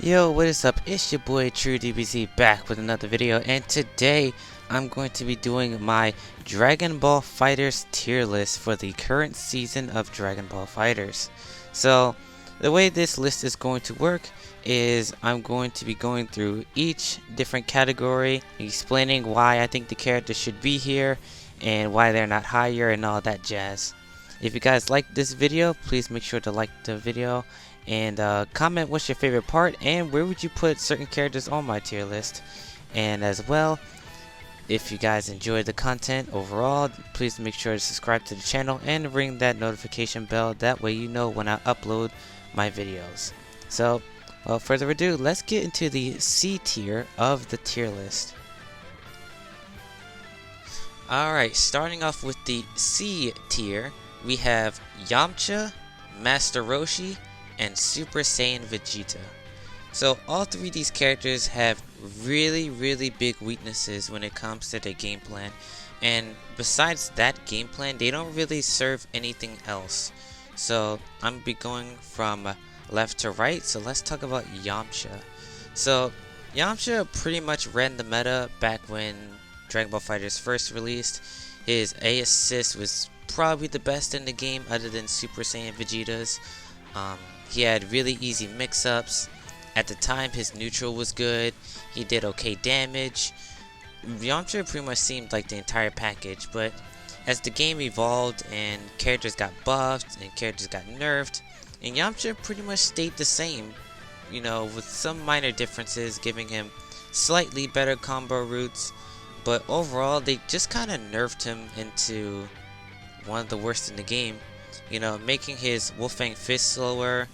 Yo, what is up? It's your boy TRUEDBZ back with another video, and today I'm going to be doing my Dragon Ball FighterZ tier list for the current season of Dragon Ball FighterZ. So, the way this list is going to work is I'm going to be going through each different category, explaining why I think the characters should be here and why they're not higher and all that jazz. If you guys like this video, please make sure to like the video and comment what's your favorite part and where would you put certain characters on my tier list. And as well, if you guys enjoyed the content overall, please make sure to subscribe to the channel and ring that notification bell. That way you know when I upload my videos. So without further ado, let's get into the C tier of the tier list. Alright, starting off with the C tier, we have Yamcha, Master Roshi, and Super Saiyan Vegeta. So all three of these characters have really big weaknesses when it comes to their game plan, and besides that game plan, they don't really serve anything else. So I'm gonna be going from left to right, so let's talk about Yamcha. So Yamcha pretty much ran the meta back when Dragon Ball FighterZ first released. His A assist was probably the best in the game other than Super Saiyan Vegeta's. He had really easy mix-ups. At the time, his neutral was good. He did okay damage. Yamcha pretty much seemed like the entire package, but as the game evolved and characters got buffed and characters got nerfed, and Yamcha pretty much stayed the same, you know, with some minor differences, giving him slightly better combo routes, but overall they just kind of nerfed him into one of the worst in the game. You know, making his Wolfang Fist slower,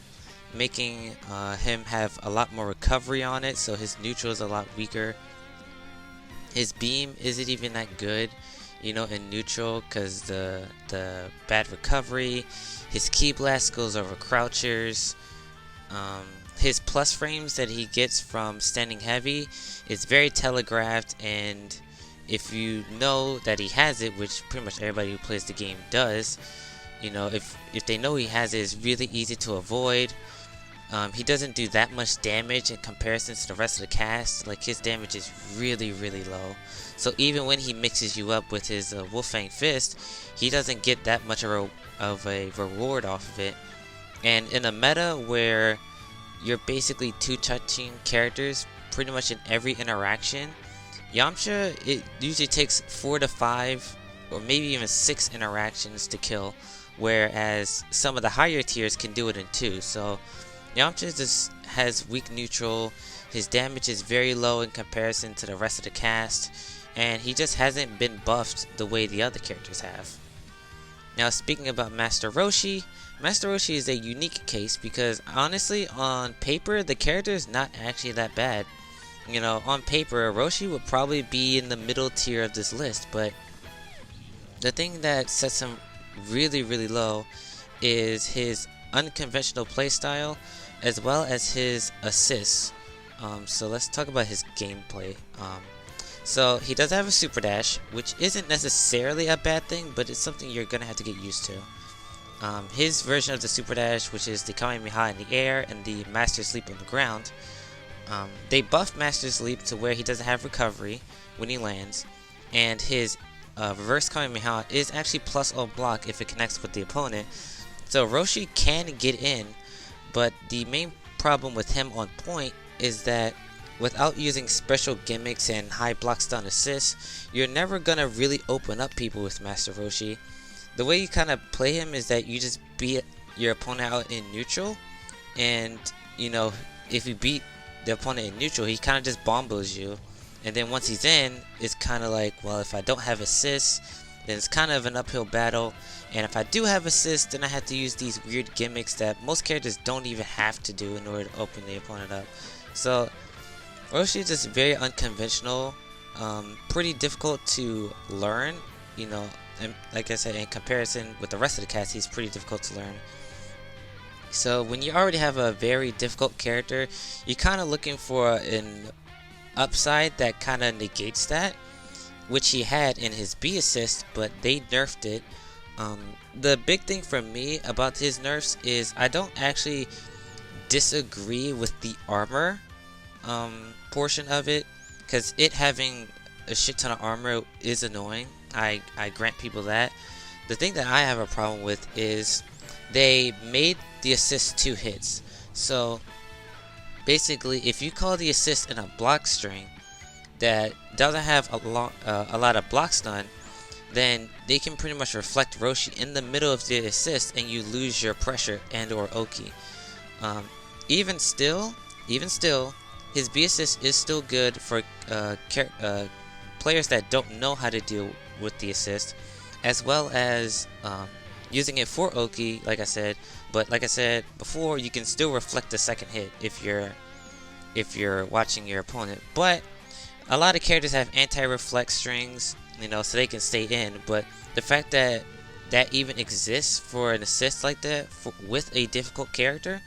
making him have a lot more recovery on it, so his neutral is a lot weaker. His beam isn't even that good, you know, in neutral, because the bad recovery. His Ki Blast goes over crouchers. His plus frames that he gets from standing heavy is very telegraphed, and if you know that he has it, which pretty much everybody who plays the game does, you know, if they know he has it, it's really easy to avoid. He doesn't do that much damage in comparison to the rest of the cast. Like, his damage is really low. So even when he mixes you up with his Wolfang Fist, he doesn't get that much of a reward off of it. And in a meta where you're basically two-touching characters pretty much in every interaction, Yamcha, it usually takes 4 to 5 or maybe even 6 interactions to kill, whereas some of the higher tiers can do it in 2. So Yamcha just has weak neutral, his damage is very low in comparison to the rest of the cast, and he just hasn't been buffed the way the other characters have. Now, speaking about Master Roshi is a unique case because honestly, on paper, the character is not actually that bad. You know, on paper, Roshi would probably be in the middle tier of this list, but the thing that sets him really low is his unconventional playstyle as well as his assists. So let's talk about his gameplay. So he does have a super dash, which isn't necessarily a bad thing, but it's something you're gonna have to get used to. His version of the super dash, which is the Kamehameha in the air and the Master Sleep on the ground, they buffed Master Sleep to where he doesn't have recovery when he lands, and his reverse Kamehameha is actually plus all block if it connects with the opponent. So Roshi can get in, but the main problem with him on point is that without using special gimmicks and high block stun assists, you're never gonna really open up people with Master Roshi. The way you kind of play him is that you just beat your opponent out in neutral, and you know, if you beat the opponent in neutral, he kind of just bombos you. And then once he's in, it's kind of like, well, if I don't have assists, then it's kind of an uphill battle. And if I do have assists, then I have to use these weird gimmicks that most characters don't even have to do in order to open the opponent up. So Roshi is just very unconventional, pretty difficult to learn, you know, and like I said, in comparison with the rest of the cast, he's pretty difficult to learn. So when you already have a very difficult character, you're kind of looking for an upside that kind of negates that, which he had in his B assist, but they nerfed it. The big thing for me about his nerfs is I don't actually disagree with the armor portion of it, because it having a shit ton of armor is annoying. I grant people that. The thing that I have a problem with is they made the assist 2 hits. So basically, if you call the assist in a block string that doesn't have a lot of block stun, then they can pretty much reflect Roshi in the middle of the assist and you lose your pressure and or Oki. Even still, his B assist is still good for players that don't know how to deal with the assist, as well as using it for Oki, like I said. But like I said before, you can still reflect the second hit if you're watching your opponent. But a lot of characters have anti-reflect strings, you know, so they can stay in. But the fact that that even exists for an assist like that with a difficult character,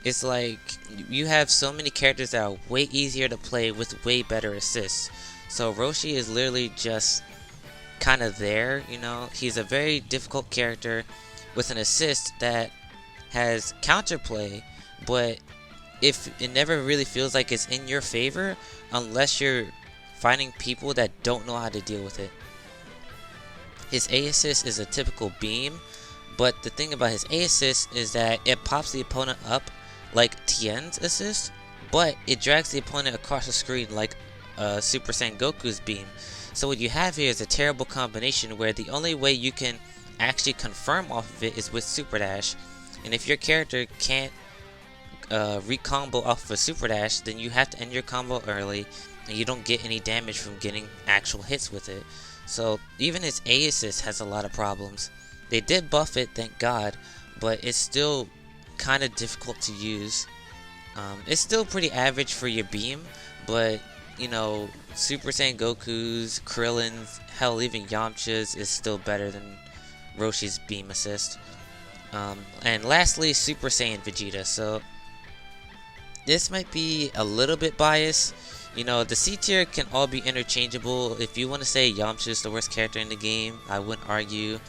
it's like you have so many characters that are way easier to play with way better assists. So Roshi is literally just kind of there, you know. He's a very difficult character with an assist that has counterplay, but if it never really feels like it's in your favor unless you're finding people that don't know how to deal with it. His A assist is a typical beam, but the thing about his A assist is that it pops the opponent up like Tien's assist, but it drags the opponent across the screen like Super Saiyan Goku's beam. So what you have here is a terrible combination where the only way you can actually confirm off of it is with Super Dash, and if your character can't recombo off of a Super Dash, then you have to end your combo early and you don't get any damage from getting actual hits with it. So even his A assist has a lot of problems. They did buff it, thank God, but it's still kind of difficult to use. It's still pretty average for your beam, but you know, Super Saiyan Goku's, Krillin's, hell even Yamcha's is still better than Roshi's beam assist. And lastly, Super Saiyan Vegeta. So this might be a little bit biased. You know, the C tier can all be interchangeable. If you want to say Yamcha is the worst character in the game, I wouldn't argue.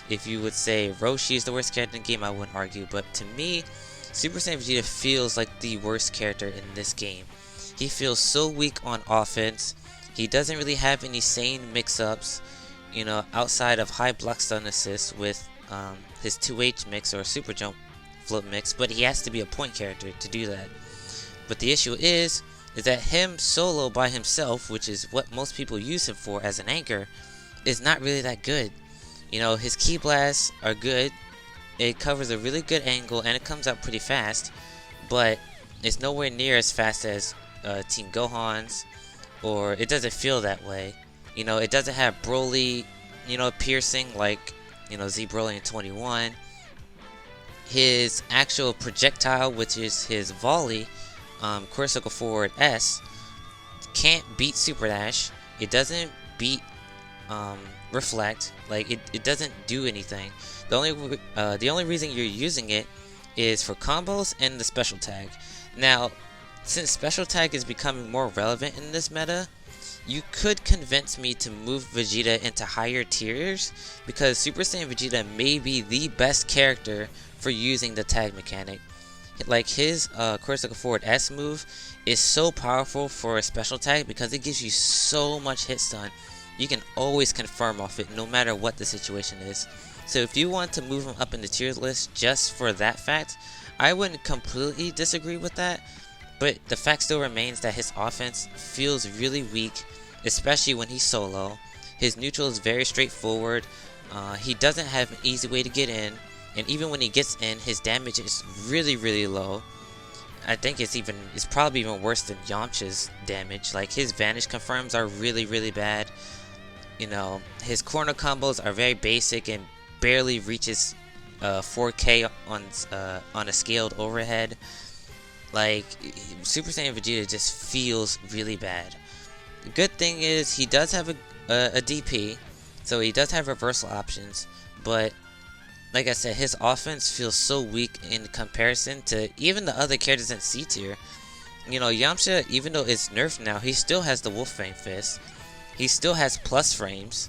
If you would say Roshi is the worst character in the game, I wouldn't argue. But to me, Super Saiyan Vegeta feels like the worst character in this game. He feels so weak on offense. He doesn't really have any sane mix-ups, you know, outside of high block stun assist with his 2H mix or super jump flip mix, but he has to be a point character to do that. But the issue is that him solo by himself, which is what most people use him for as an anchor, is not really that good. You know, his key blasts are good. It covers a really good angle and it comes out pretty fast, but it's nowhere near as fast as Team Gohan's, or it doesn't feel that way. You know, it doesn't have Broly, you know, piercing like, you know, Z Broly in 21. His actual projectile, which is his volley, Critical Forward S, can't beat Super Dash. It doesn't beat Reflect. Like it doesn't do anything. The only reason you're using it is for combos and the special tag. Now, since special tag is becoming more relevant in this meta, you could convince me to move Vegeta into higher tiers, because Super Saiyan Vegeta may be the best character for using the tag mechanic. Like his Critical Forward S move is so powerful for a special tag because it gives you so much hit stun. You can always confirm off it no matter what the situation is. So if you want to move him up in the tier list just for that fact, I wouldn't completely disagree with that. But the fact still remains that his offense feels really weak, especially when he's solo. His neutral is very straightforward. He doesn't have an easy way to get in, and even when he gets in, his damage is really, really low. I think it's probably even worse than Yamcha's damage. Like his vanish confirms are really, really bad. You know, his corner combos are very basic and barely reaches 4K on a scaled overhead. Like, Super Saiyan Vegeta just feels really bad. The good thing is he does have a DP, so he does have reversal options, but like I said, his offense feels so weak in comparison to even the other characters in C tier. You know, Yamcha, even though it's nerfed now, he still has the Wolfang Fist. He still has plus frames.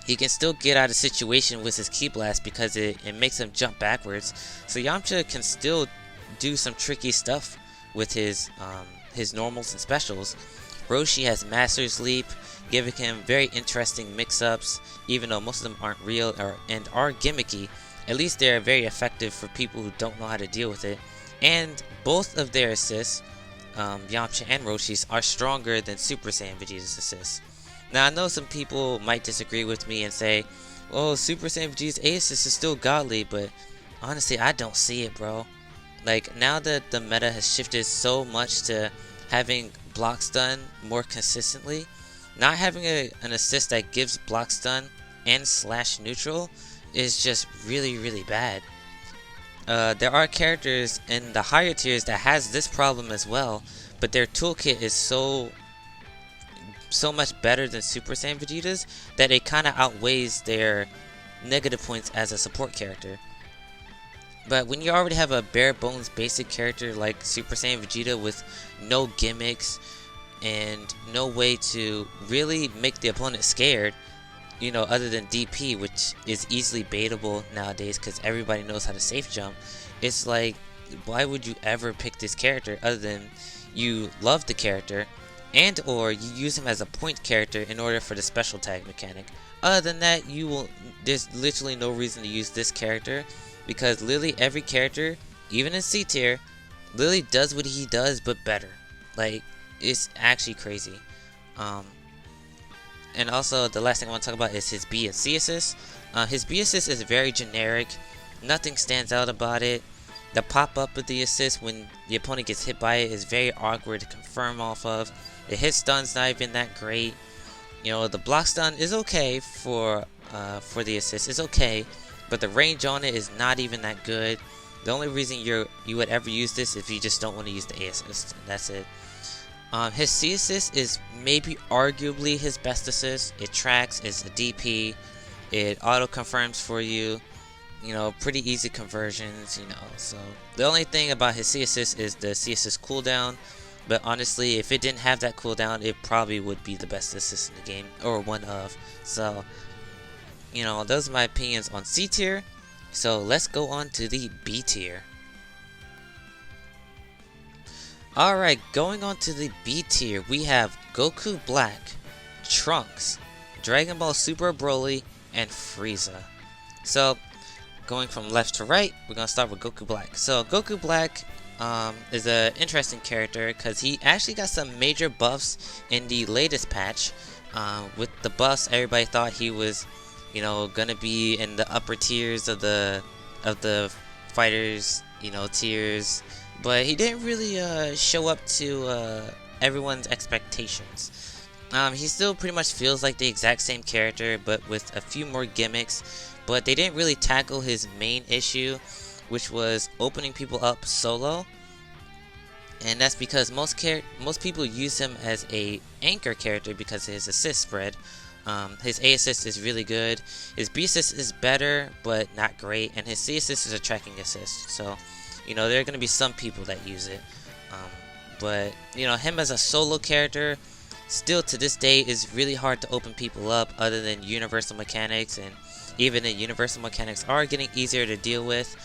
He can still get out of situation with his Ki Blast because it makes him jump backwards. So Yamcha can still do some tricky stuff with his normals and specials. Roshi has Master's Leap, giving him very interesting mix-ups, even though most of them aren't real and are gimmicky. At least they're very effective for people who don't know how to deal with it. And both of their assists, Yamcha and Roshi's, are stronger than Super Saiyan Vegeta's assists. Now I know some people might disagree with me and say, oh, Super Saiyan Vegeta's A assist is still godly, but honestly I don't see it, bro. Like, now that the meta has shifted so much to having block stun more consistently, not having an assist that gives block stun and slash neutral is just really bad. There are characters in the higher tiers that has this problem as well, but their toolkit is so much better than Super Saiyan Vegeta's that it kind of outweighs their negative points as a support character. But when you already have a bare bones basic character like Super Saiyan Vegeta with no gimmicks and no way to really make the opponent scared, you know, other than DP, which is easily baitable nowadays because everybody knows how to safe jump, it's like, why would you ever pick this character other than you love the character and or you use him as a point character in order for the special tag mechanic? Other than that, there's literally no reason to use this character, because literally every character, even in C tier, literally does what he does but better. Like, it's actually crazy. And also, the last thing I want to talk about is his B and C assist. His B assist is very generic. Nothing stands out about it. The pop-up of the assist when the opponent gets hit by it is very awkward to confirm off of. The hit stun's not even that great. You know, the block stun is okay for the assist. It's okay, but the range on it is not even that good. The only reason you would ever use this is if you just don't want to use the A assist. That's it. His C assist is maybe arguably his best assist. It tracks, it's a DP, it auto confirms for you, you know, pretty easy conversions, you know. So the only thing about his C assist is the C assist cooldown, but honestly, if it didn't have that cooldown, it probably would be the best assist in the game, or one of. So, you know, those are my opinions on C tier. So let's go on to the B tier. Alright, going on to the B tier, we have Goku Black, Trunks, Dragon Ball Super Broly, and Frieza. So, going from left to right, we're going to start with Goku Black. So, Goku Black is an interesting character because he actually got some major buffs in the latest patch. With the buffs, everybody thought he was, you know, going to be in the upper tiers of the fighters, you know, tiers. But he didn't really show up to everyone's expectations. He still pretty much feels like the exact same character, but with a few more gimmicks. But they didn't really tackle his main issue, which was opening people up solo. And that's because most people use him as a anchor character because of his assist spread. His A assist is really good. His B assist is better, but not great. And his C assist is a tracking assist. So, you know, there are going to be some people that use it. But, you know, him as a solo character, still to this day, is really hard to open people up other than universal mechanics. And even the universal mechanics are getting easier to deal with.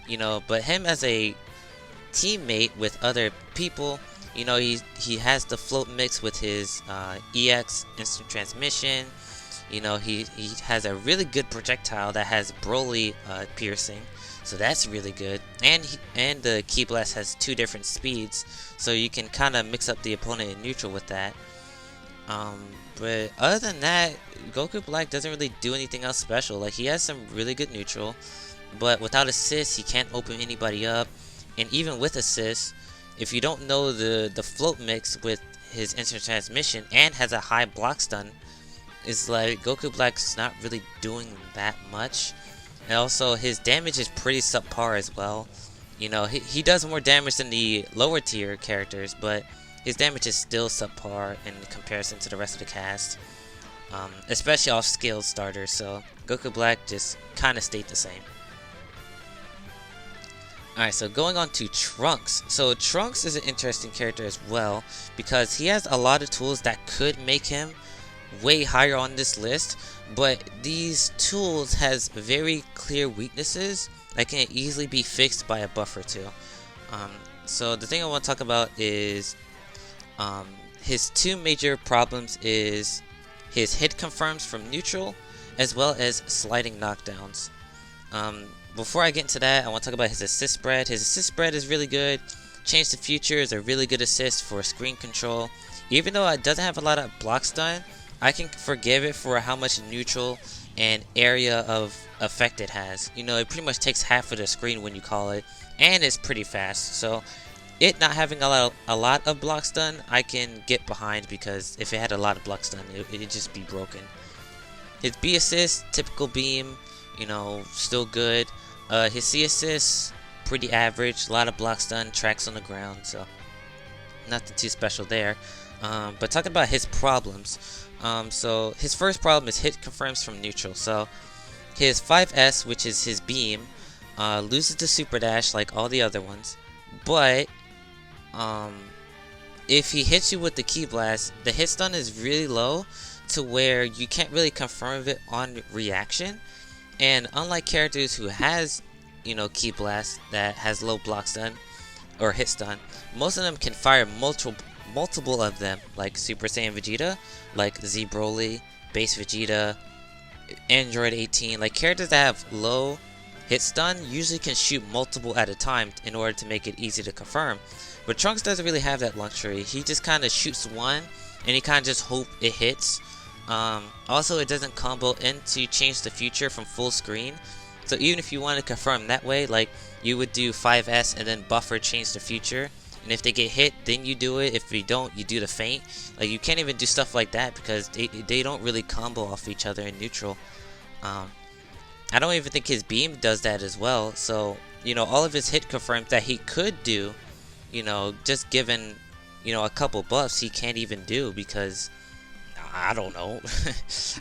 You know, but him as a teammate with other people, you know, he has the float mix with his EX instant transmission. You know, he has a really good projectile that has Broly piercing. So that's really good, and the Ki Blast has 2 different speeds, so you can kind of mix up the opponent in neutral with that. But other than that, Goku Black doesn't really do anything else special. Like, he has some really good neutral, but without assists, he can't open anybody up. And even with assists, if you don't know the float mix with his instant transmission and has a high block stun, it's like Goku Black's not really doing that much. And also, his damage is pretty subpar as well. You know, he does more damage than the lower tier characters, but his damage is still subpar in comparison to the rest of the cast. Especially off skilled starters, so Goku Black just kind of stayed the same. Alright, so going on to Trunks. So Trunks is an interesting character as well, because he has a lot of tools that could make him way higher on this list, but these tools has very clear weaknesses that can easily be fixed by a buff or two. So the thing I want to talk about is his two major problems is his hit confirms from neutral as well as sliding knockdowns. Before I get into that, I want to talk about his assist spread. His assist spread is really good. Change the Future is a really good assist for screen control. Even though it doesn't have a lot of block stun, I can forgive it for how much neutral and area of effect it has. You know, it pretty much takes half of the screen when you call it, and it's pretty fast. So it not having a lot of block stun, I can get behind, because if it had a lot of block stun, it'd just be broken. His B assist, typical beam, you know, still good. His C assist, pretty average. A lot of block stun, tracks on the ground, so nothing too special there. But talking about his problems, so his first problem is hit confirms from neutral. So his 5S, which is his beam, loses the super dash like all the other ones, but if he hits you with the Ki Blast, the hit stun is really low to where you can't really confirm it on reaction. And unlike characters who has, you know, Ki Blast that has low block stun or hit stun, most of them can fire multiple of them, like Super Saiyan Vegeta, like Z Broly, Base Vegeta, Android 18. Like characters that have low hit stun usually can shoot multiple at a time in order to make it easy to confirm. But Trunks doesn't really have that luxury. He just kind of shoots one and he kind of just hope it hits. Also, it doesn't combo into Change the Future from full screen. So even if you want to confirm that way, like you would do 5S and then buffer Change the Future. And if they get hit, then you do it. If you don't, you do the feint. Like you can't even do stuff like that because they don't really combo off each other in neutral. I don't even think his beam does that as well. So, you know, all of his hit confirms that he could do, you know, just given, you know, a couple buffs, he can't even do, because I don't know.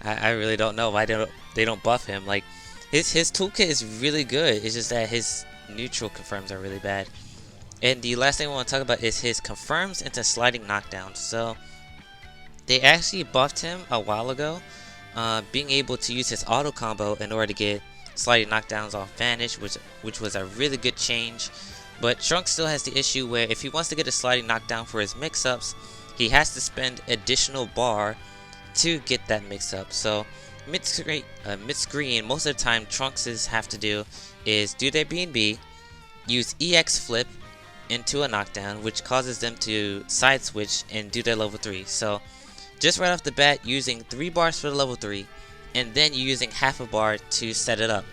I really don't know why they don't buff him. Like his toolkit is really good. It's just that his neutral confirms are really bad. And the last thing I want to talk about is his confirms into sliding knockdowns. So they actually buffed him a while ago, being able to use his auto combo in order to get sliding knockdowns off Vanish, which was a really good change. But Trunks still has the issue where if he wants to get a sliding knockdown for his mix-ups, he has to spend additional bar to get that mix-up. So mid-screen, most of the time Trunks have to do is do their B&B, use EX flip into a knockdown, which causes them to side switch and do their level 3. So just right off the bat, using 3 bars for the level 3, and then you're using half a bar to set it up.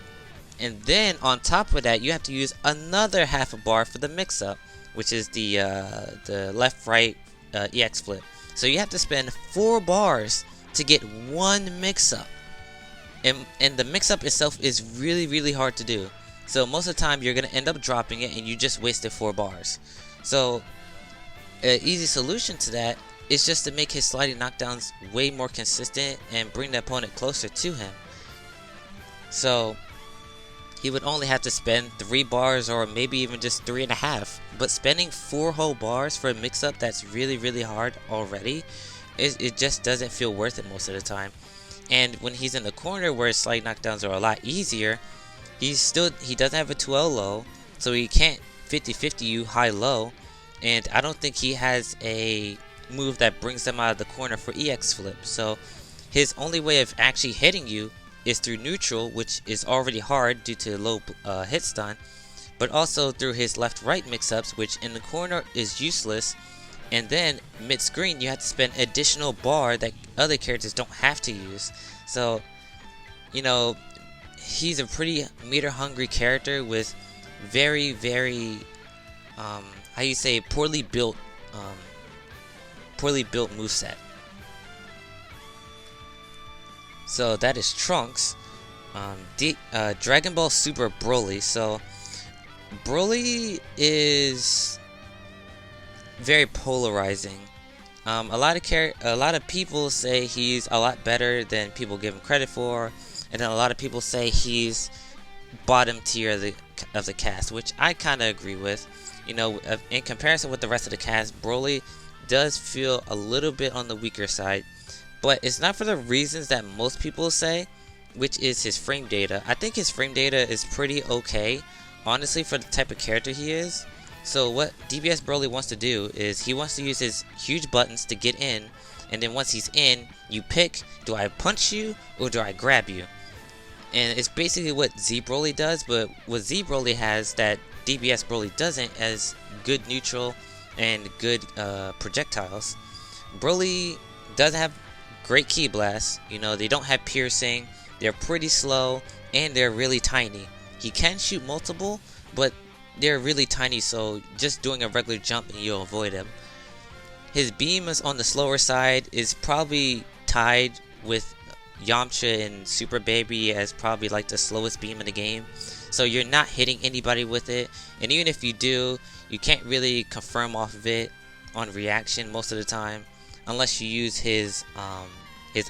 And then on top of that, you have to use another half a bar for the mix-up, which is the left-right EX flip. So you have to spend 4 bars to get one mix-up. And the mix-up itself is really, really hard to do. So most of the time, you're going to end up dropping it, and you just wasted 4 bars. So an easy solution to that is just to make his sliding knockdowns way more consistent and bring the opponent closer to him. So he would only have to spend 3 bars, or maybe even just 3.5. But spending 4 whole bars for a mix-up that's really, really hard already, it just doesn't feel worth it most of the time. And when he's in the corner where his sliding knockdowns are a lot easier, he doesn't have a 2L low, so he can't 50-50 you high-low. And I don't think he has a move that brings them out of the corner for EX flip. So his only way of actually hitting you is through neutral, which is already hard due to low hit stun, but also through his left-right mix-ups, which in the corner is useless. And then mid-screen, you have to spend additional bar that other characters don't have to use. So, you know, he's a pretty meter-hungry character with very, very, how you say, poorly built moveset. So that is Trunks. Dragon Ball Super Broly. So Broly is very polarizing. A lot of people say he's a lot better than people give him credit for, and then a lot of people say he's bottom tier of the cast, which I kind of agree with. You know, in comparison with the rest of the cast, Broly does feel a little bit on the weaker side, but it's not for the reasons that most people say. which is his frame data. I think his frame data is pretty okay, honestly, for the type of character he is. So what DBS Broly wants to do is he wants to use his huge buttons to get in, and then once he's in, you pick, do I punch you or do I grab you? And it's basically what Z Broly does, but what Z Broly has that DBS Broly doesn't, as good neutral and good projectiles. Broly doesn't have great ki blasts, you know, they don't have piercing, they're pretty slow, and they're really tiny. He can shoot multiple, but they're really tiny, so just doing a regular jump and you'll avoid him. His beam is on the slower side, is probably tied with Yamcha and Super Baby as probably like the slowest beam in the game. So you're not hitting anybody with it, and even if you do, you can't really confirm off of it on reaction most of the time, unless you use his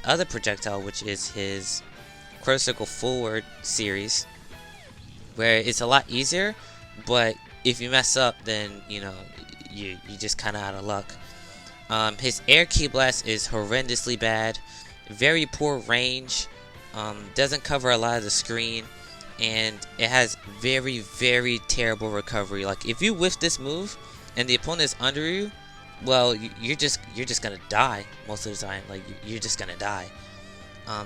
other projectile, which is his Quarter Circle Forward series, where it's a lot easier, but if you mess up, then you know you just kind of out of luck. His air ki blast is horrendously bad, very poor range, doesn't cover a lot of the screen, and it has very, very terrible recovery. Like if you whiff this move and the opponent is under you, well, you're just gonna die most of the time. Like you're just gonna die.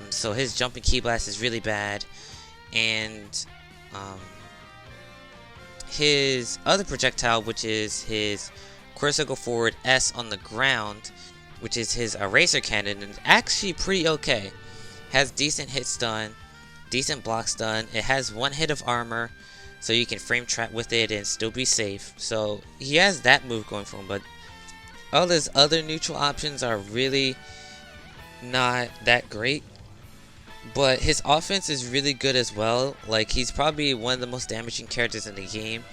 So his jumping ki blast is really bad, and his other projectile, which is his Quarter Circle Forward S on the ground, which is his eraser cannon, is actually pretty okay. Has decent hit stun, decent block stun. It has one hit of armor, so you can frame trap with it and still be safe. So he has that move going for him, but all his other neutral options are really not that great. But his offense is really good as well. Like he's probably one of the most damaging characters in the game.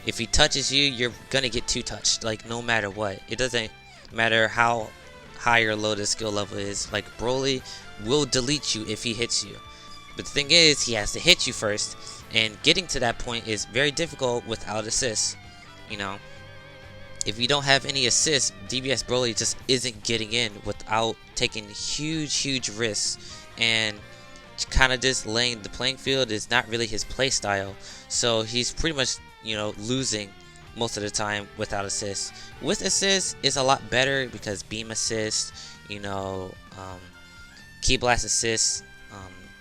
If he touches you, you're gonna get two touched, like no matter what. It doesn't matter how high or low the skill level is. Like Broly will delete you if he hits you. But the thing is, he has to hit you first, and getting to that point is very difficult without assists. You know, if you don't have any assists, DBS Broly just isn't getting in without taking huge risks, and kind of just laying the playing field is not really his play style. So he's pretty much, you know, losing most of the time without assists. With assists, it's a lot better because beam assist, you know, ki blast assist,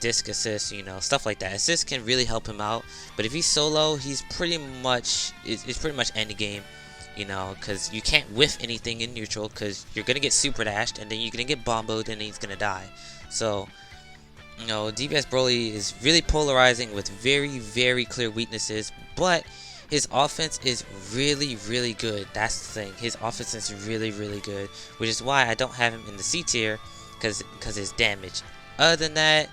disc assist, you know, stuff like that. Assist can really help him out. But if he's solo, he's pretty much it's pretty much end game, you know, because you can't whiff anything in neutral because you're gonna get super dashed and then you're gonna get bomboed and he's gonna die. So, you know, DBS Broly is really polarizing with very clear weaknesses, but his offense is really good. That's the thing. His offense is really good, which is why I don't have him in the C tier, because his damage. Other than that,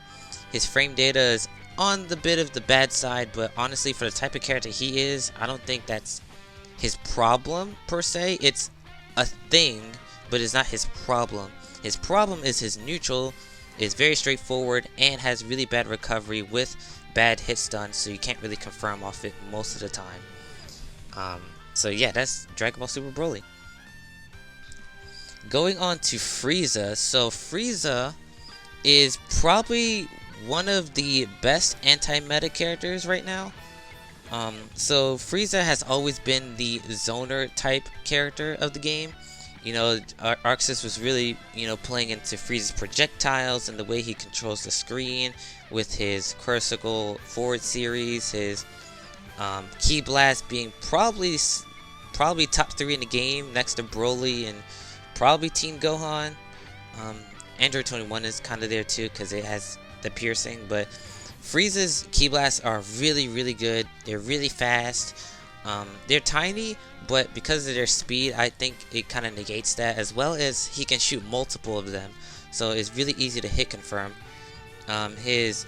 his frame data is on the bit of the bad side, but honestly, for the type of character he is, I don't think that's his problem per se. It's a thing, but it's not his problem. His problem is his neutral is very straightforward and has really bad recovery with bad hit stun, so you can't really confirm off it most of the time. So yeah, that's Dragon Ball Super Broly. Going on to Frieza. So Frieza is probably one of the best anti-meta characters right now. So Frieza has always been the zoner type character of the game. You know, Arxis was really, you know, playing into Frieza's projectiles and the way he controls the screen with his Quarter Circle Forward series, his ki blast being probably top 3 in the game next to Broly and probably Team Gohan. Android 21 is kind of there too because it has the piercing, but Frieza's ki blasts are really good. They're really fast. They're tiny, but because of their speed, I think it kind of negates that, as well as he can shoot multiple of them, so it's really easy to hit confirm. His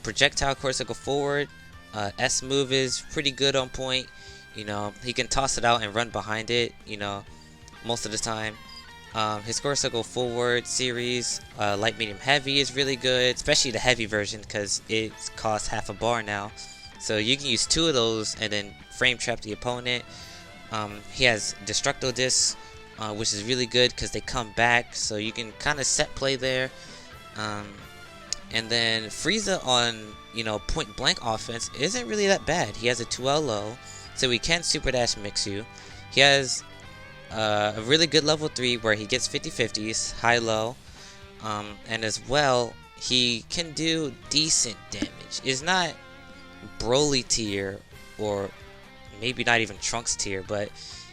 projectile Quarter Circle Forward S move is pretty good on point. You know, he can toss it out and run behind it, you know, most of the time. His Quarter Circle Forward series, light, medium, heavy is really good, especially the heavy version because it costs half a bar now. So you can use 2 of those and then frame trap the opponent. He has Destructo Discs, which is really good because they come back, so you can kind of set play there. And then Frieza on, point blank offense isn't really that bad. He has a 2L low, so he can super dash mix you. He has a really good level 3 where he gets 50-50s, high low, and as well he can do decent damage. It's not Broly tier or maybe not even Trunks tier, but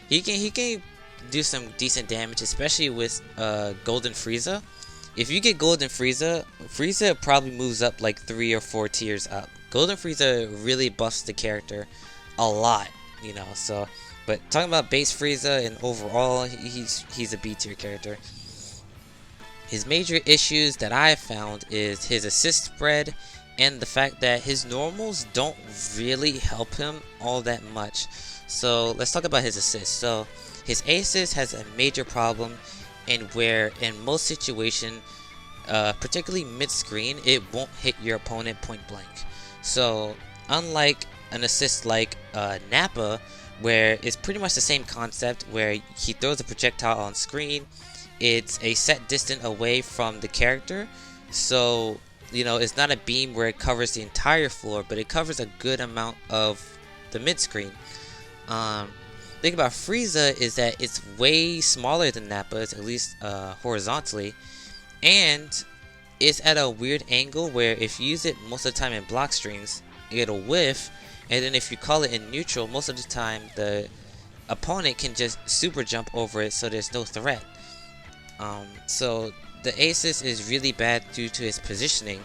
he can do some decent damage, especially with Golden Frieza. If you get Golden Frieza, Frieza probably moves up like 3 or 4 tiers up. Golden Frieza really buffs the character a lot, so. But talking about base Frieza and overall, he's a B tier character. His major issues that I have found is his assist spread and the fact that his normals don't really help him all that much. So let's talk about his assist. So his A assist has a major problem in where in most situations, particularly mid-screen, it won't hit your opponent point blank. So unlike an assist like Nappa, where it's pretty much the same concept where he throws a projectile on screen, it's a set distance away from the character, so it's not a beam where it covers the entire floor, but it covers a good amount of the mid-screen. Thing about Frieza is that it's way smaller than Nappa's, at least horizontally, and it's at a weird angle where if you use it most of the time in block strings, it'll whiff, and then if you call it in neutral, most of the time the opponent can just super jump over it, so there's no threat. So the assist is really bad due to his positioning.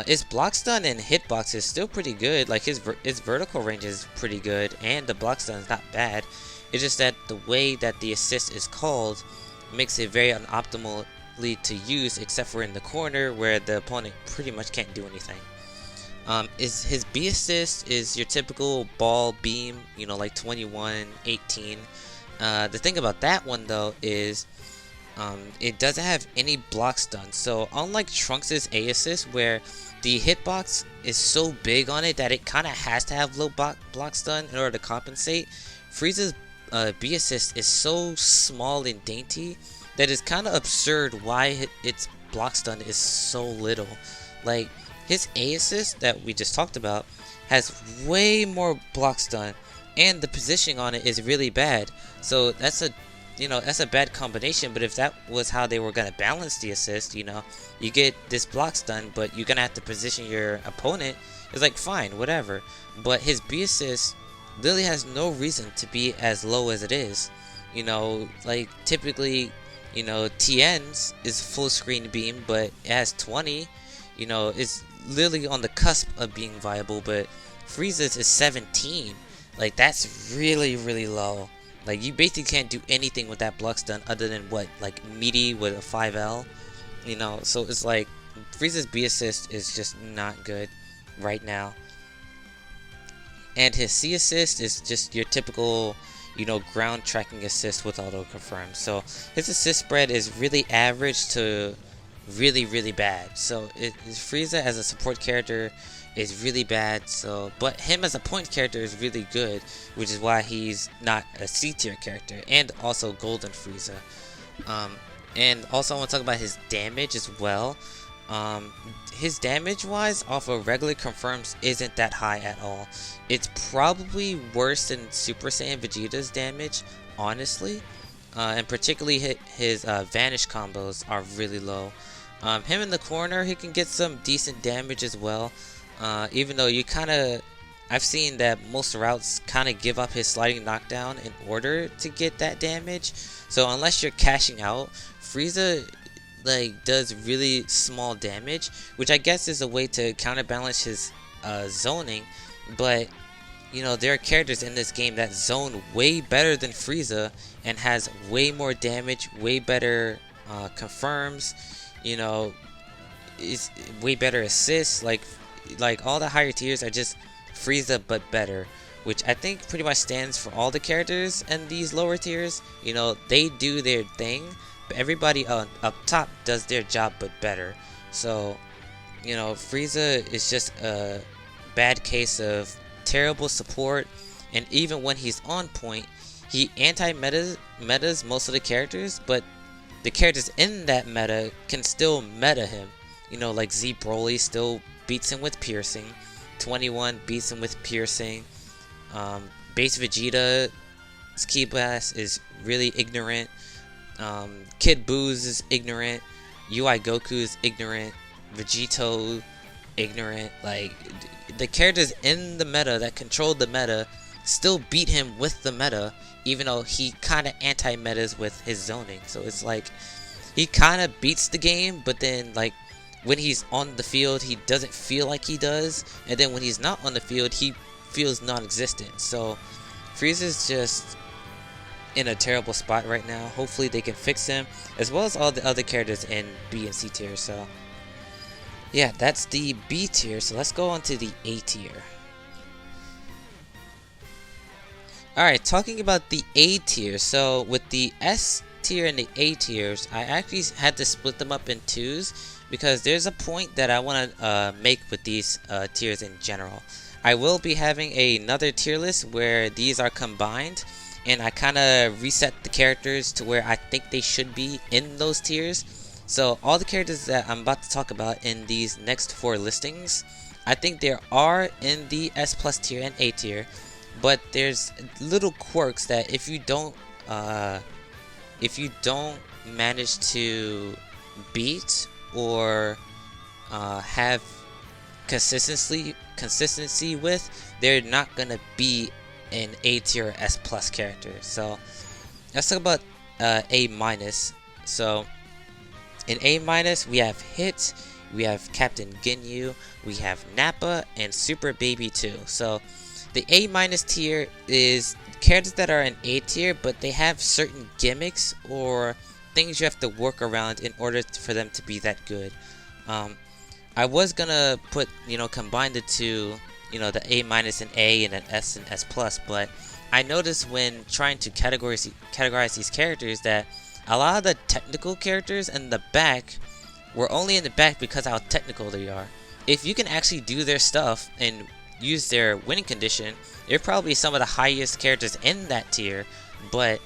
His block stun and hitbox is still pretty good. Like his vertical range is pretty good, and the block stun is not bad. It's just that the way that the assist is called makes it very unoptimally to use, except for in the corner where the opponent pretty much can't do anything. His B assist is your typical ball beam, like 21, 18. The thing about that one though is it doesn't have any block stun. So unlike Trunks' A assist, where the hitbox is so big on it that it kind of has to have low block stun in order to compensate, Frieza's B assist is so small and dainty that it's kind of absurd why its block stun is so little. Like his A assist that we just talked about has way more block stun, and the positioning on it is really bad. So that's a bad combination. But if that was how they were gonna balance the assist, you get this block stun, but you're gonna have to position your opponent. It's like fine, whatever. But his B assist literally has no reason to be as low as it is. Like typically, Tien's is full screen beam, but it has 20. It's literally on the cusp of being viable, but Frieza's is 17. Like that's really, really low. Like you basically can't do anything with that block stun other than what, like meaty with a 5L, so it's like Frieza's B assist is just not good right now. And his C assist is just your typical, ground tracking assist with auto confirm. So his assist spread is really average to really, really bad. So Frieza as a support character is really bad. So, but him as a point character is really good, which is why he's not a C tier character. And also Golden Frieza. And also I want to talk about his damage as well. His damage wise off of regular confirms isn't that high at all. It's probably worse than Super Saiyan Vegeta's damage, honestly. And particularly his vanish combos are really low. Him in the corner, he can get some decent damage as well. Even though I've seen that most routes kind of give up his sliding knockdown in order to get that damage. So unless you're cashing out, Frieza does really small damage, which I guess is a way to counterbalance his zoning. But there are characters in this game that zone way better than Frieza and has way more damage, way better confirms, is way better assists. Like all the higher tiers are just Frieza but better, which I think pretty much stands for all the characters in these lower tiers. They do their thing, but everybody up top does their job but better. So Frieza is just a bad case of terrible support, and even when he's on point, he metas most of the characters, but the characters in that meta can still meta him. You know, like Z Broly still beats him with piercing. 21 beats him with piercing. Base Vegeta's Ki Blast is really ignorant. Kid Buu's is ignorant. UI Goku is ignorant. Vegito ignorant. Like, the characters in the meta that controlled the meta still beat him with the meta, even though he kind of anti-metas with his zoning. So it's like he kind of beats the game, but then like when he's on the field he doesn't feel like he does, and then when he's not on the field he feels non-existent. So Frieza's just in a terrible spot right now. Hopefully they can fix him, as well as all the other characters in B and C tier. So yeah, that's the B tier. So let's go on to the A tier. Alright, talking about the A tier. So with the S tier and the A tiers, I actually had to split them up in twos, because there's a point that I want to make with these tiers in general. I will be having another tier list where these are combined, and I kind of reset the characters to where I think they should be in those tiers. So all the characters that I'm about to talk about in these next 4 listings, I think there are in the S plus tier and A tier, but there's little quirks that if you don't manage to beat or have consistency with, they're not gonna be an A tier or S plus character. So let's talk about A minus. So in A minus we have Hit, we have Captain Ginyu, we have Nappa, and Super Baby 2. So the A minus tier is characters that are in A tier, but they have certain gimmicks or things you have to work around in order for them to be that good. I was gonna put, combine the two, the A minus and A and an S and S plus, but I noticed when trying to categorize these characters that a lot of the technical characters in the back were only in the back because how technical they are. If you can actually do their stuff and use their winning condition, they're probably some of the highest characters in that tier. But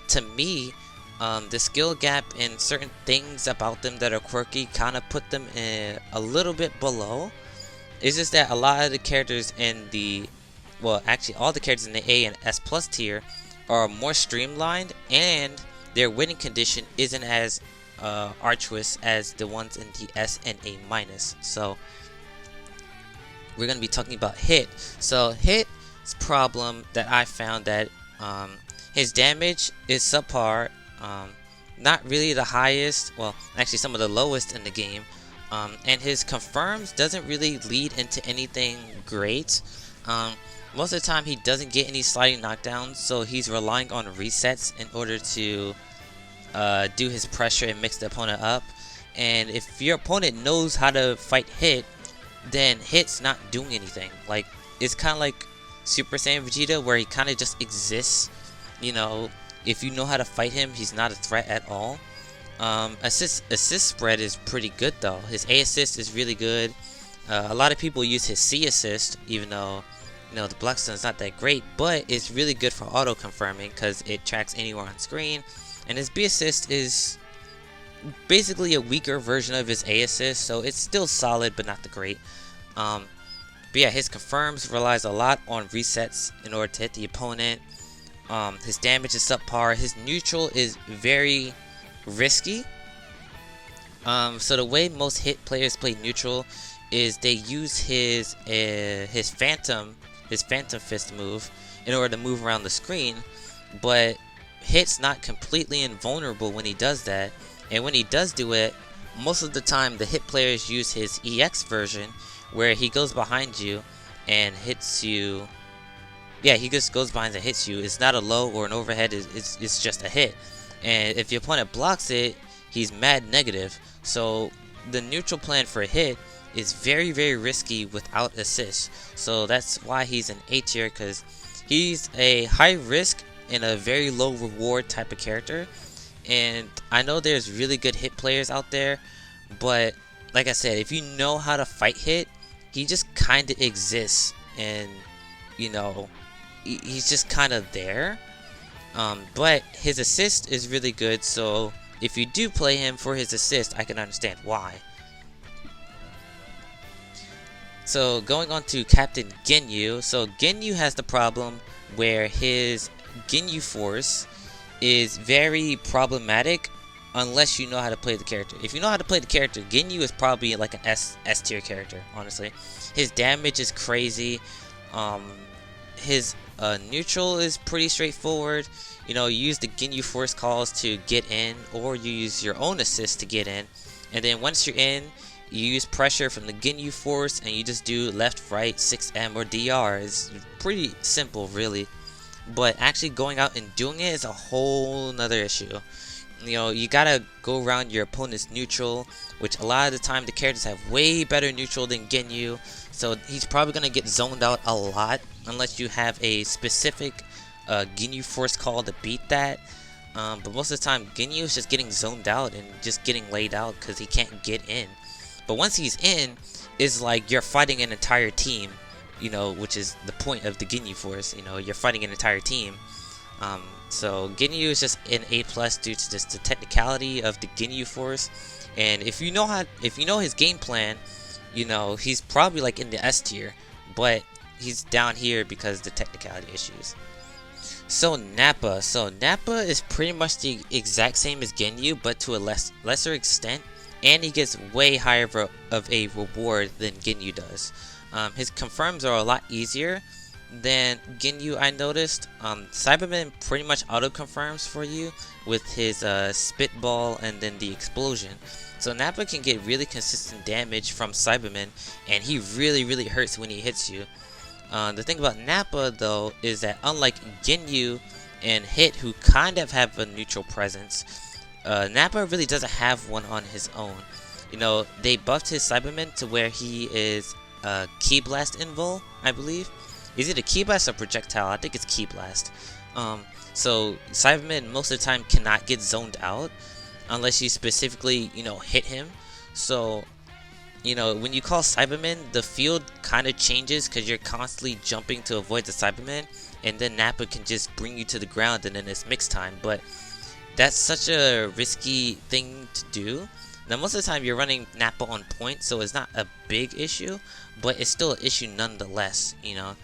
to me, the skill gap and certain things about them that are quirky kind of put them in a little bit below. It's just that a lot of the characters in the, well, actually all the characters in the A and S plus tier are more streamlined, and their winning condition isn't as arduous as the ones in the S and A minus. So we're going to be talking about Hit. So Hit's problem that I found that his damage is subpar, not really the highest, well actually some of the lowest in the game, and his confirms doesn't really lead into anything great. Most of the time he doesn't get any sliding knockdowns, so he's relying on resets in order to do his pressure and mix the opponent up. And if your opponent knows how to fight Hit, then Hit's not doing anything. Like, it's kind of like Super Saiyan Vegeta, where he kind of just exists. If you know how to fight him, he's not a threat at all. Assist spread is pretty good though. His A assist is really good. A lot of people use his C assist, even though the Blackstone's not that great, but it's really good for auto confirming because it tracks anywhere on screen. And his B assist is basically a weaker version of his A assist, so it's still solid but not the great. But yeah, his confirms relies a lot on resets in order to hit the opponent. His damage is subpar. His neutral is very risky. So the way most Hit players play neutral is they use his Phantom Fist move in order to move around the screen, but Hit's not completely invulnerable when he does that. And when he does do it, most of the time the Hit players use his EX version, where he goes behind you and hits you. Yeah, he just goes behind and hits you. It's not a low or an overhead, it's just a hit. And if your opponent blocks it, he's mad negative. So the neutral plan for a Hit is very, very risky without assist. So that's why he's an A tier, because he's a high risk and a very low reward type of character. And I know there's really good Hit players out there, but like I said, if you know how to fight Hit, he just kind of exists, and he's just kind of there. But his assist is really good, so if you do play him for his assist, I can understand why. So going on to Captain Ginyu. So Ginyu has the problem where his Ginyu Force is very problematic unless you know how to play the character. If you know how to play the character, Ginyu is probably like an S tier character, honestly. His damage is crazy. His neutral is pretty straightforward. You know, you use the Ginyu Force calls to get in, or you use your own assist to get in. And then once you're in, you use pressure from the Ginyu Force, and you just do left, right, 6M, or DR. It's pretty simple, really. But actually going out and doing it is a whole nother issue. You know, you gotta go around your opponent's neutral, which a lot of the time the characters have way better neutral than Ginyu. So he's probably gonna get zoned out a lot unless you have a specific Ginyu Force call to beat that. But most of the time, Ginyu is just getting zoned out and just getting laid out because he can't get in. But once he's in, it's like you're fighting an entire team, you know, which is the point of the Ginyu Force. You know, you're fighting an entire team. So Ginyu is just an A+ due to just the technicality of the Ginyu Force. And if you know his game plan, you know he's probably like in the S tier, but he's down here because of the technicality issues. So Nappa. So Nappa is pretty much the exact same as Ginyu, but to a lesser extent, and he gets way higher of a reward than Ginyu does. His confirms are a lot easier than Ginyu, I noticed. Cyberman pretty much auto confirms for you with his spitball and then the explosion. So Nappa can get really consistent damage from Cyberman, and he really hurts when he hits you. The thing about Nappa though is that unlike Ginyu and Hit, who kind of have a neutral presence, Nappa really doesn't have one on his own. You know, they buffed his Cyberman to where he is Ki Blast Invul, I believe. Is it a Ki Blast or projectile? I think it's Ki Blast. So Cyberman most of the time cannot get zoned out unless you specifically, you know, hit him. So, you know, when you call Cyberman, the field kind of changes because you're constantly jumping to avoid the Cyberman, and then Nappa can just bring you to the ground and then it's mix time. But that's such a risky thing to do. Now most of the time you're running Nappa on point, so it's not a big issue, but it's still an issue nonetheless. You know,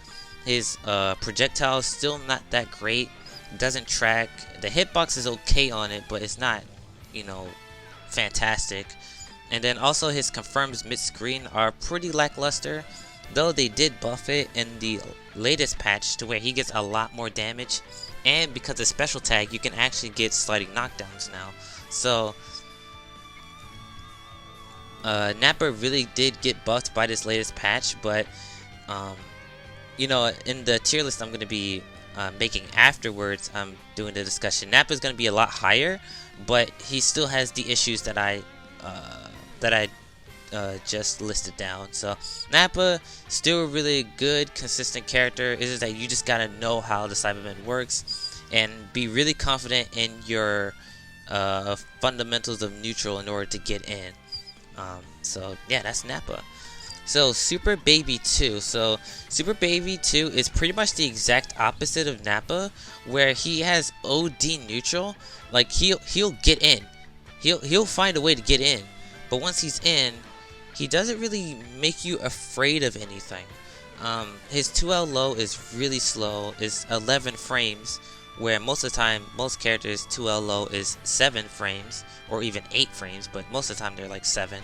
his projectile is still not that great. Doesn't track. The hitbox is okay on it, but it's not, you know, fantastic. And then also his confirms mid-screen are pretty lackluster, though they did buff it in the latest patch to where he gets a lot more damage, and because of special tag you can actually get sliding knockdowns now. So Nappa really did get buffed by this latest patch, but you know, in the tier list I'm going to be making afterwards, I'm doing the discussion, Nappa is going to be a lot higher, but he still has the issues that I just listed down. So Nappa still a really good, consistent character. It's just that you just gotta know how the Cyberman works and be really confident in your fundamentals of neutral in order to get in. So yeah, that's Nappa. So Super Baby 2. So Super Baby 2 is pretty much the exact opposite of Nappa, where he has OD neutral. Like he'll get in. He'll find a way to get in. But once he's in, he doesn't really make you afraid of anything. His 2L low is really slow, is 11 frames, where most of the time, most characters 2L low is 7 frames, or even 8 frames, but most of the time they're like 7.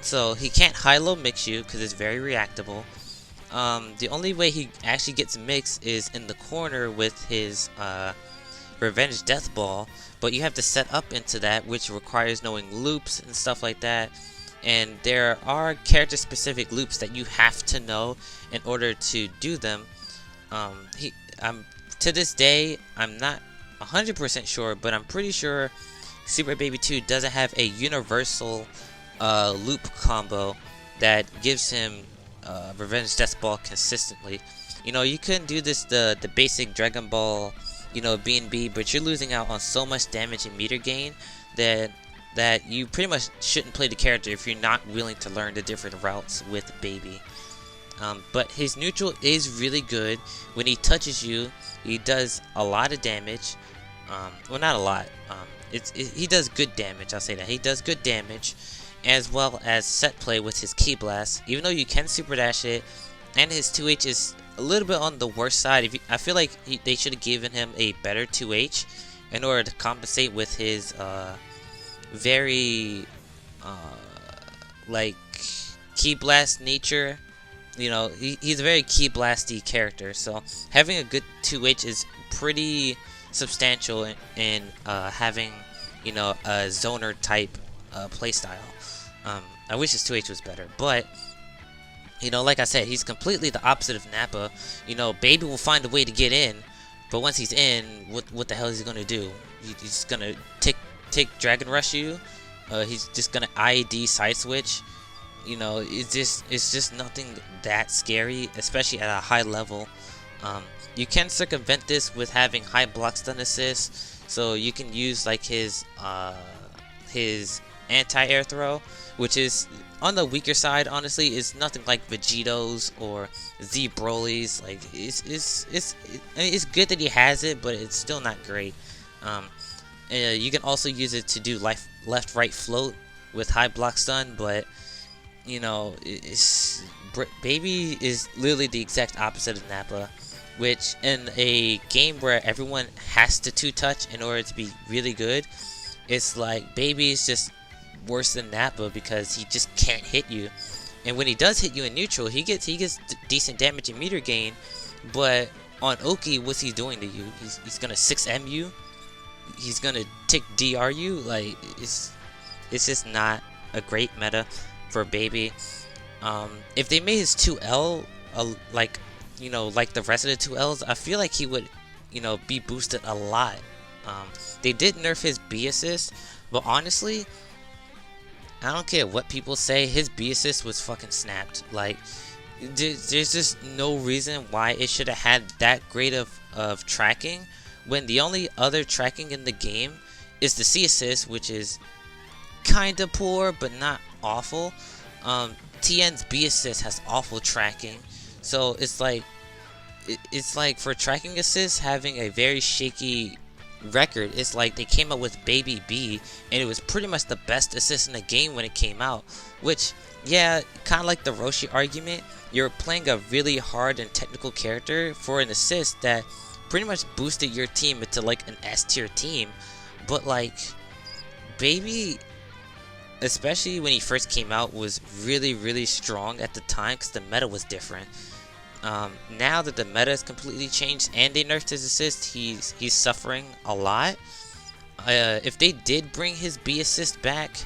So he can't high-low mix you, because it's very reactable. The only way he actually gets mixed is in the corner with his Revenge Death Ball, but you have to set up into that, which requires knowing loops and stuff like that. And there are character specific loops that you have to know in order to do them. To this day, I'm not 100% sure, but I'm pretty sure Super Baby 2 doesn't have a universal loop combo that gives him Revenge Death Ball consistently. You know, you couldn't do this the basic Dragon Ball, you know, B&B, but you're losing out on so much damage and meter gain that you pretty much shouldn't play the character if you're not willing to learn the different routes with Baby. But his neutral is really good. When he touches you, he does a lot of damage. Well, not a lot. He does good damage, I'll say that. He does good damage. as well as set play with his Ki Blast. Even though you can super dash it, and his 2H is a little bit on the worst side. I feel like they should have given him a better 2H in order to compensate with his very like Ki Blast nature. You know, he's a very Ki Blasty character, so having a good 2H is pretty substantial in having, you know, a zoner type playstyle. I wish his 2H was better, but you know, like I said, he's completely the opposite of Nappa. You know, Baby will find a way to get in, but once he's in, what the hell is he gonna do? He's gonna take Dragon Rush you. He's just gonna IED side switch. You know, it's just nothing that scary, especially at a high level. You can circumvent this with having high block stun assist, so you can use like his anti-air throw, which is on the weaker side. Honestly, is nothing like Vegito's or Z Broly's. Like it's good that he has it, but it's still not great. You can also use it to do left right float with high block stun, but you know, Baby is literally the exact opposite of Nappa, which in a game where everyone has to 2-touch in order to be really good, it's like Baby is just worse than Nappa because he just can't hit you. And when he does hit you in neutral, he gets decent damage and meter gain, but on Oki, what's he doing to you? He's gonna 6M you, he's gonna tick DR you. Like it's just not a great meta for Baby. If they made his 2L like, you know, like the rest of the 2Ls, I feel like he would, you know, be boosted a lot. They did nerf his B assist, but honestly, I don't care what people say, his B assist was fucking snapped. Like, there's just no reason why it should have had that great of tracking, when the only other tracking in the game is the C assist, which is kinda poor but not awful. Tien's B assist has awful tracking, so it's like for tracking assist having a very shaky record. It's like they came up with Baby B, and it was pretty much the best assist in the game when it came out. Which, yeah, kind of like the Roshi argument, you're playing a really hard and technical character for an assist that pretty much boosted your team into like an S tier team. But like, Baby, especially when he first came out, was really strong at the time because the meta was different. Now that the meta has completely changed and they nerfed his assist, he's suffering a lot. If they did bring his B assist back,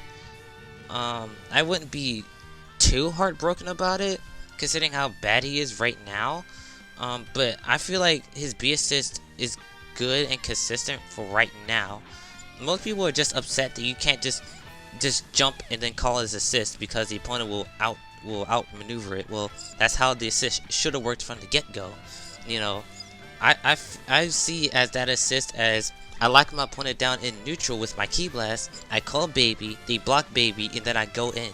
I wouldn't be too heartbroken about it, considering how bad he is right now. But I feel like his B assist is good and consistent for right now. Most people are just upset that you can't just jump and then call his assist because the opponent will outmaneuver it. Well, that's how the assist should have worked from the get-go. You know, I see as that assist as I lock my opponent down in neutral with my Ki Blast, I call Baby, they block Baby, and then I go in.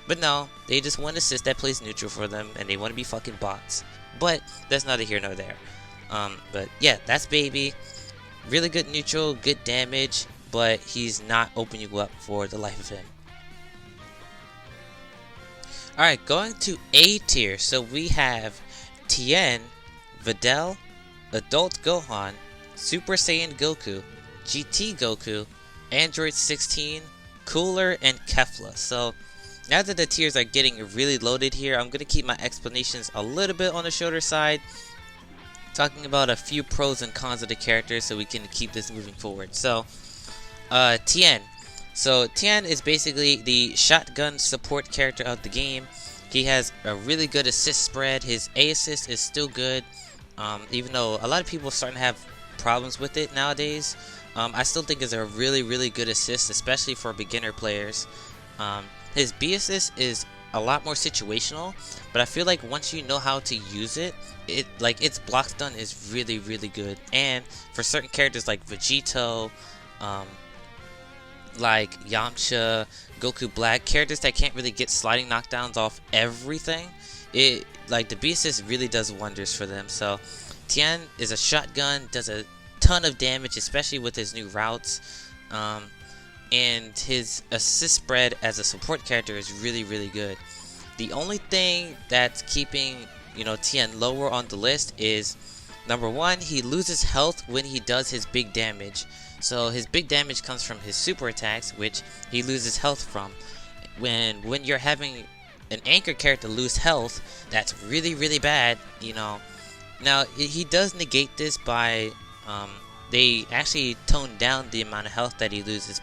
But no, they just want an assist that plays neutral for them, and they want to be fucking bots. But that's neither here nor there. But yeah, that's Baby. Really good neutral, good damage, but he's not opening you up for the life of him. Alright, going to A tier. So we have Tien, Videl, Adult Gohan, Super Saiyan Goku, GT Goku, Android 16, Cooler, and Kefla. So now that the tiers are getting really loaded here, I'm going to keep my explanations a little bit on the shorter side, talking about a few pros and cons of the characters so we can keep this moving forward. So, Tien. So Tien is basically the shotgun support character of the game. He has a really good assist spread. His A assist is still good, even though a lot of people are starting to have problems with it nowadays. I still think it's a really good assist, especially for beginner players. His B assist is a lot more situational, but I feel like once you know how to use it, its block stun is really good. And for certain characters like Vegito, like Yamcha, Goku Black, characters that can't really get sliding knockdowns off everything, like the B assist really does wonders for them. So Tien is a shotgun, does a ton of damage, especially with his new routes. and his assist spread as a support character is really good. The only thing that's keeping, you know, Tien lower on the list is number one, he loses health when he does his big damage. So his big damage comes from his super attacks, which he loses health from. When you're having an anchor character lose health, that's really bad, you know. Now he does negate this by they actually toned down the amount of health that he loses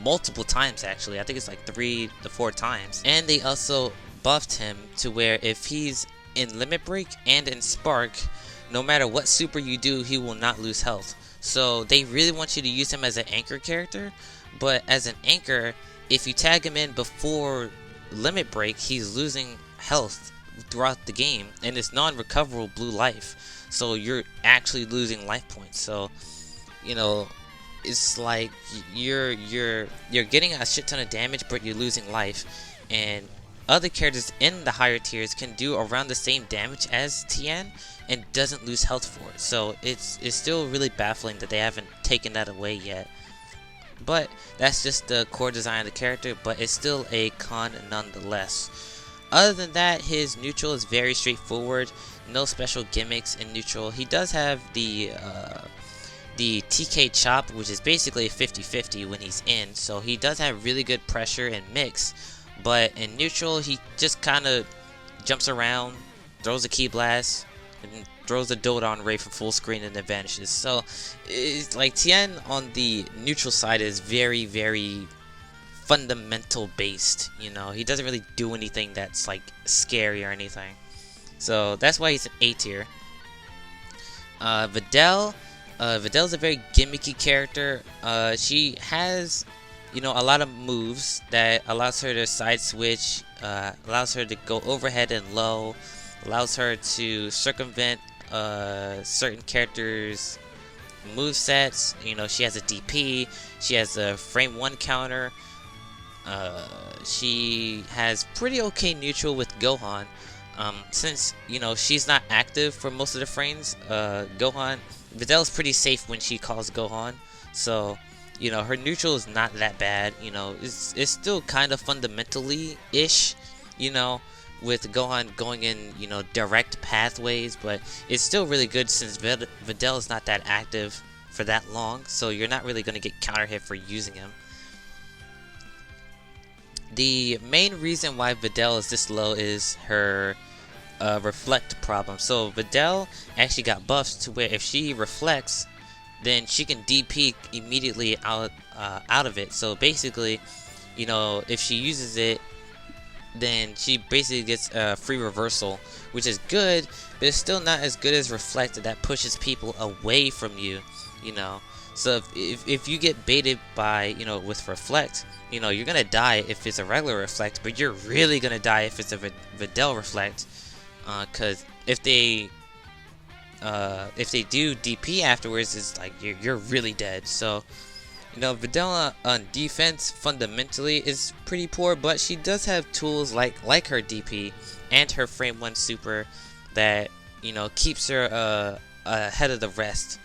multiple times. Actually, I think it's like 3 to 4 times, and they also buffed him to where if he's in Limit Break and in Spark, no matter what super you do, he will not lose health. So they really want you to use him as an anchor character, but as an anchor, if you tag him in before Limit Break, he's losing health throughout the game, and it's non-recoverable blue life, so you're actually losing life points. So, you know, it's like you're getting a shit ton of damage, but you're losing life, and other characters in the higher tiers can do around the same damage as Tien and doesn't lose health for it. So it's still really baffling that they haven't taken that away yet. But that's just the core design of the character, but it's still a con nonetheless. Other than that, his neutral is very straightforward. No special gimmicks in neutral. He does have the TK chop, which is basically a 50-50 when he's in. So he does have really good pressure and mix. But in neutral, he just kind of jumps around, throws a key blast, and throws a Dodon Ray for full screen and then vanishes. So, it's like Tien on the neutral side is very fundamental based. You know, he doesn't really do anything that's like scary or anything. So that's why he's an A tier. Videl. Videl's a very gimmicky character. She has, you know, a lot of moves that allows her to side switch, allows her to go overhead and low, allows her to circumvent certain characters' movesets. You know, she has a DP, she has a frame 1 counter, she has pretty okay neutral with Gohan. Since, you know, she's not active for most of the frames, Videl's pretty safe when she calls Gohan, so, you know, her neutral is not that bad. You know, it's still kind of fundamentally-ish, you know, with Gohan going in, you know, direct pathways, but it's still really good since Videl is not that active for that long, so you're not really going to get counter hit for using him. The main reason why Videl is this low is her reflect problem. So Videl actually got buffs to where if she reflects, then she can DP immediately out of it. So basically, you know, if she uses it, then she basically gets a free reversal, which is good, but it's still not as good as reflect that pushes people away from you, you know. So if you get baited by, you know, with reflect, you know, you're gonna die if it's a regular reflect, but you're really gonna die if it's a Videl reflect, because if they do DP afterwards, it's like you're really dead. So, you know, Videl on defense fundamentally is pretty poor, but she does have tools like her DP and her frame 1 super that, you know, keeps her ahead of the rest.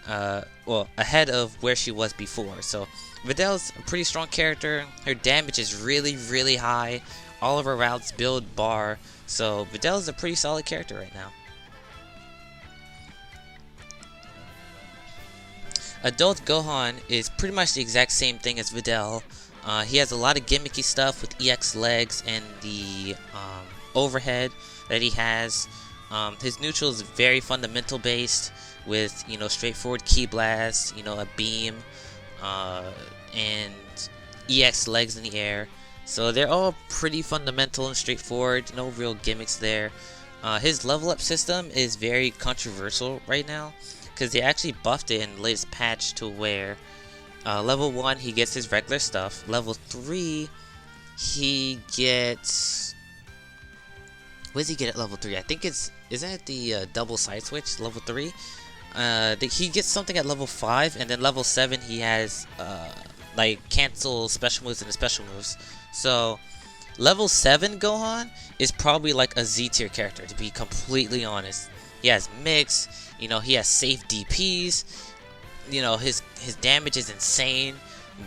Well, ahead of where she was before. So Videl's a pretty strong character. Her damage is really high. All of her routes build bar. So Videl's a pretty solid character right now. Adult Gohan is pretty much the exact same thing as Videl. He has a lot of gimmicky stuff with EX legs and the overhead that he has. His neutral is very fundamental based with, you know, straightforward key blast, you know, a beam, and EX legs in the air. So they're all pretty fundamental and straightforward, no real gimmicks there. His level up system is very controversial right now, because they actually buffed it in the latest patch to where level 1 he gets his regular stuff, level 3 he gets... What does he get at level 3? I think it's... Isn't it the double side switch, level 3? He gets something at level 5, and then level 7 he has like cancel special moves and special moves. So level 7 Gohan is probably like a Z tier character, to be completely honest. He has mix, you know, he has safe DPs, you know, his damage is insane.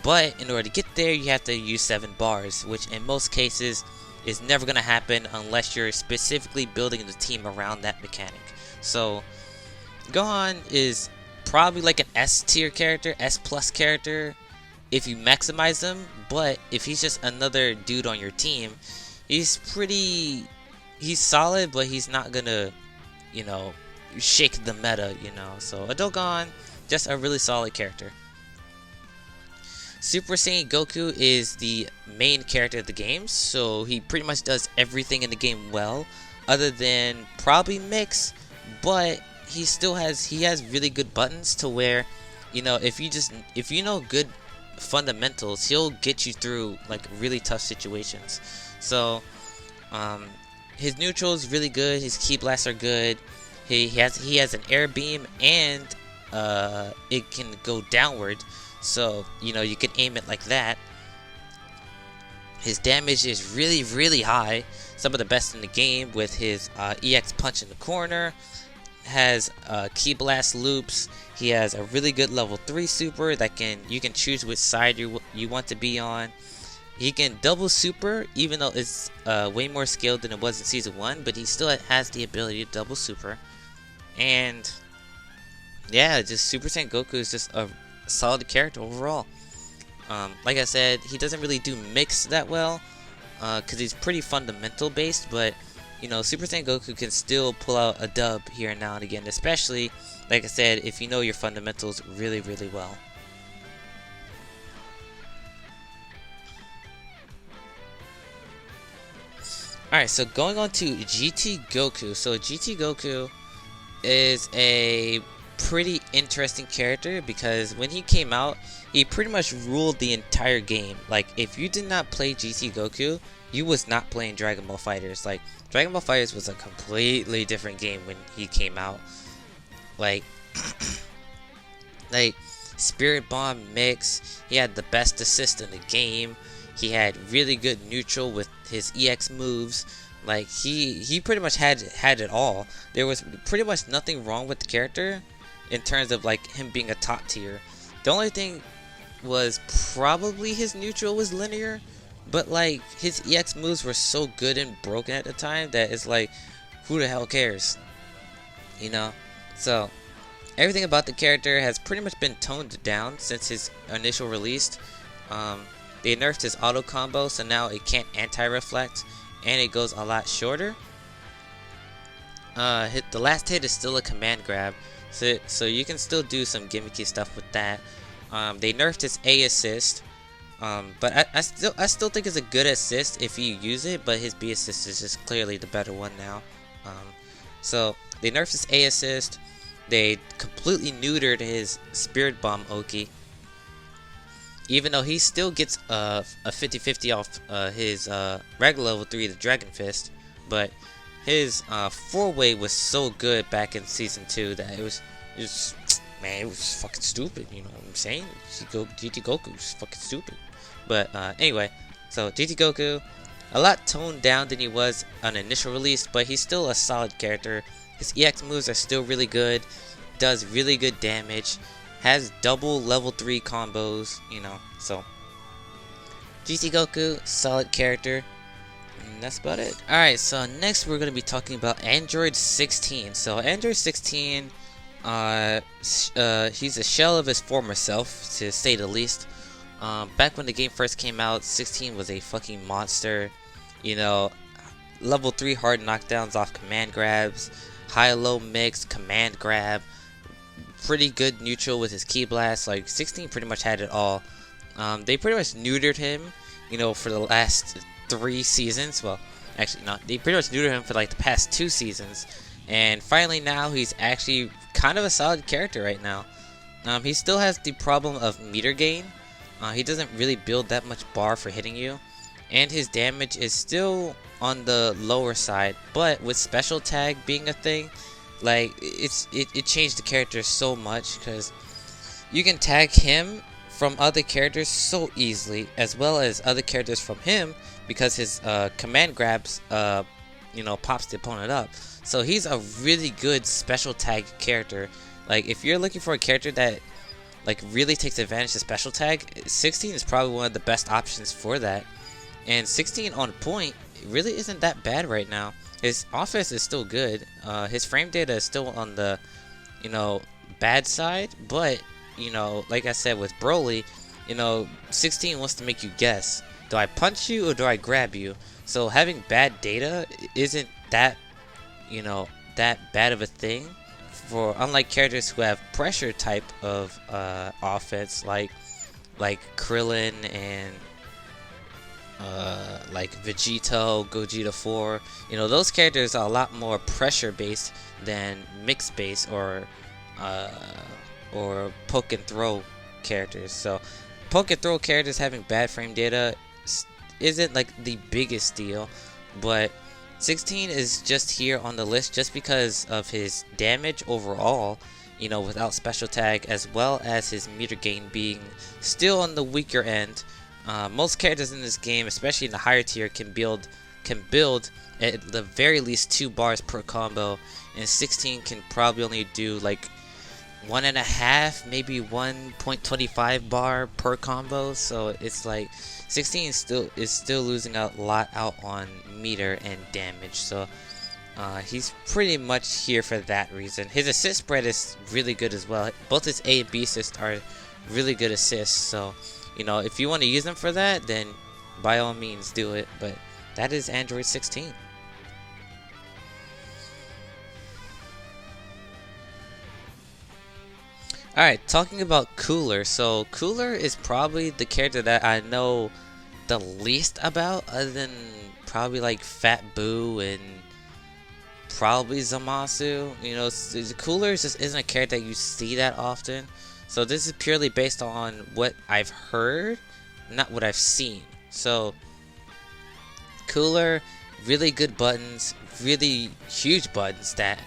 But in order to get there, you have to use 7 bars, which in most cases is never going to happen unless you're specifically building the team around that mechanic. So Gohan is probably like an S tier character, S plus character if you maximize him, but if he's just another dude on your team, he's solid, but he's not gonna, you know, shake the meta, you know. So Adult Gohan, just a really solid character. Super Saiyan Goku is the main character of the game, so he pretty much does everything in the game well, other than probably mix, but he has really good buttons to where, you know, if you know good fundamentals, he'll get you through like really tough situations. So his neutral is really good, his key blasts are good, he has an air beam, and it can go downward, so you know you can aim it like that. His damage is really high, some of the best in the game, with his EX punch in the corner, has key blast loops. He has a really good level 3 super that you can choose which side you want to be on. He can double super, even though it's way more skilled than it was in season 1, but he still has the ability to double super. And yeah, just Super Saiyan Goku is just a solid character overall. Like I said, he doesn't really do mix that well because he's pretty fundamental based, but you know, Super Saiyan Goku can still pull out a dub here and now and again, especially, like I said, if you know your fundamentals really well. Alright, so going on to GT Goku. So GT Goku is a pretty interesting character because when he came out, he pretty much ruled the entire game. Like, if you did not play GT Goku, you was not playing Dragon Ball FighterZ. Like, Dragon Ball FighterZ was a completely different game when he came out. Like, like Spirit Bomb mix, he had the best assist in the game. He had really good neutral with his EX moves. Like, he pretty much had it all. There was pretty much nothing wrong with the character in terms of like him being a top tier. The only thing was probably his neutral was linear, but like his EX moves were so good and broken at the time that it's like, who the hell cares, you know? So everything about the character has pretty much been toned down since his initial release. They nerfed his auto combo, so now it can't anti-reflect, and it goes a lot shorter. The last hit is still a command grab, so you can still do some gimmicky stuff with that. They nerfed his A assist, but I still think it's a good assist if you use it, but his B assist is just clearly the better one now. So they nerfed his A assist. They completely neutered his Spirit Bomb Oki, even though he still gets a 50-50 off his regular level 3, the Dragon Fist, but his 4-way was so good back in season 2 that it was fucking stupid, you know what I'm saying? GT Goku is fucking stupid. But anyway, so GT Goku, a lot toned down than he was on initial release, but he's still a solid character. His EX moves are still really good, does really good damage, has double level 3 combos, you know, so GT Goku, solid character, and that's about it. Alright, so next we're going to be talking about Android 16. So Android 16, he's a shell of his former self, to say the least. Back when the game first came out, 16 was a fucking monster, you know, level 3 hard knockdowns off command grabs, high-low mix, command grab, pretty good neutral with his key blast. Like, 16 pretty much had it all. They pretty much neutered him, you know, for the last 3 seasons. Well, actually not. They pretty much neutered him for like the past 2 seasons. And finally now he's actually kind of a solid character right now. He still has the problem of meter gain. He doesn't really build that much bar for hitting you. And his damage is still on the lower side. But with special tag being a thing, like, it changed the character so much, because you can tag him from other characters so easily, as well as other characters from him, because his command grabs, you know, pops the opponent up. So he's a really good special tag character. Like, if you're looking for a character that like really takes advantage of special tag, 16 is probably one of the best options for that. And 16 on point really isn't that bad right now. His offense is still good. His frame data is still on the, bad side. But, like I said with Broly, 16 wants to make you guess. Do I punch you or do I grab you? So having bad data isn't that, that bad of a thing. For unlike characters who have pressure type of offense, like Krillin and like Vegito, Gogeta 4, those characters are a lot more pressure based than mix based or poke and throw characters. So poke and throw characters having bad frame data isn't like the biggest deal, but 16 is just here on the list just because of his damage overall, without special tag, as well as his meter gain being still on the weaker end. Most characters in this game, especially in the higher tier, can build at the very least 2 bars per combo, and 16 can probably only do like 1.5, maybe 1.25 bar per combo. So it's like 16 is still losing a lot out on meter and damage. So he's pretty much here for that reason. His assist spread is really good as well. Both his A and B assists are really good assists. So if you want to use them for that, then by all means do it. But that is Android 16. Alright, talking about Cooler. So Cooler is probably the character that I know the least about, other than probably like Fat Boo and probably Zamasu. Cooler just isn't a character that you see that often. So this is purely based on what I've heard, not what I've seen. So Cooler, really good buttons, really huge buttons that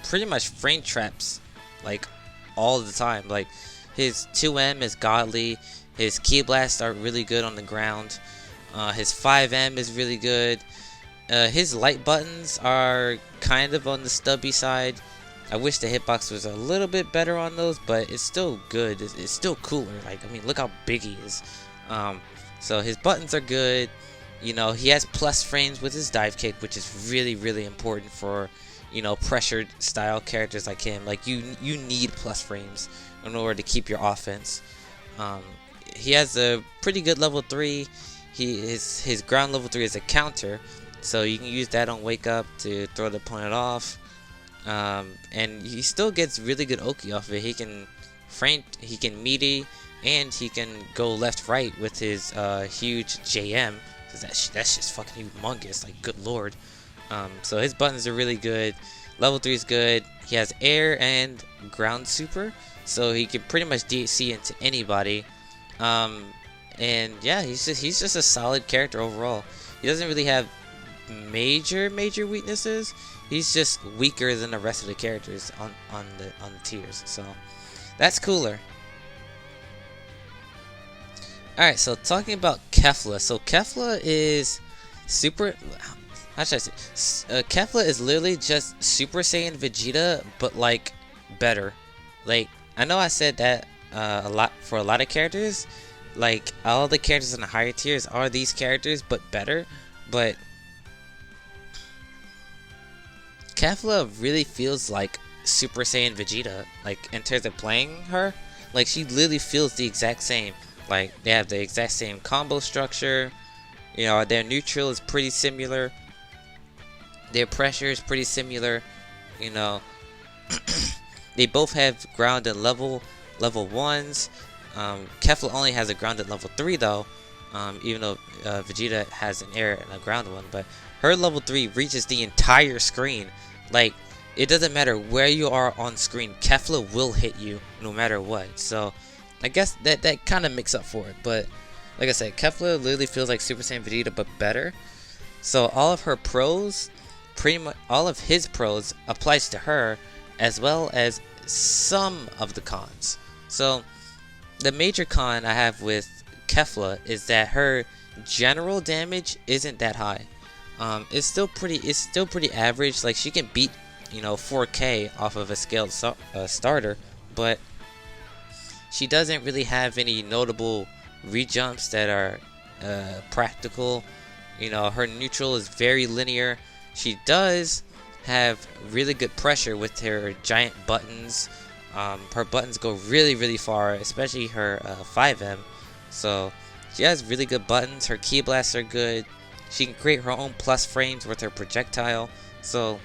pretty much frame traps like all the time. Like his 2M is godly, his key blasts are really good on the ground, his 5M is really good, his light buttons are kind of on the stubby side. I wish the hitbox was a little bit better on those, but it's still good. It's still Cooler. Like, I mean, look how big he is. So his buttons are good. He has plus frames with his dive kick, which is really, really important for, pressured style characters like him. Like, you need plus frames in order to keep your offense. He has a pretty good level 3. His ground level 3 is a counter, so you can use that on wake up to throw the opponent off. And he still gets really good Oki off of it. He can meaty, and he can go left right with his huge JM, because that's just fucking humongous. Like, good lord. So his buttons are really good. Level 3 is good. He has air and ground super, so he can pretty much DHC into anybody. And yeah, he's just a solid character overall. He doesn't really have major weaknesses. He's just weaker than the rest of the characters on the tiers. So that's Cooler. Alright, so talking about Kefla. So Kefla is super... How should I say? Kefla is literally just Super Saiyan Vegeta, but like better. Like, I know I said that a lot for a lot of characters. Like, all the characters in the higher tiers are these characters, but better. But Kefla really feels like Super Saiyan Vegeta, like in terms of playing her. Like, she literally feels the exact same. Like, they have the exact same combo structure. Their neutral is pretty similar. Their pressure is pretty similar. They both have ground and level 1s. Kefla only has a ground at level 3 though, even though Vegeta has an air and a ground one. But her level 3 reaches the entire screen. Like, it doesn't matter where you are on screen, Kefla will hit you no matter what. So I guess that kind of makes up for it. But like I said, Kefla literally feels like Super Saiyan Vegeta, but better. So all of her pros, pretty much all of his pros applies to her, as well as some of the cons. So the major con I have with Kefla is that her general damage isn't that high. It's still pretty average. Like, she can beat 4K off of a scaled starter, but she doesn't really have any notable rejumps that are practical. You know, her neutral is very linear. She does have really good pressure with her giant buttons. Her buttons go really far, especially her 5M. So she has really good buttons. Her ki blasts are good. She can create her own plus frames with her projectile. So,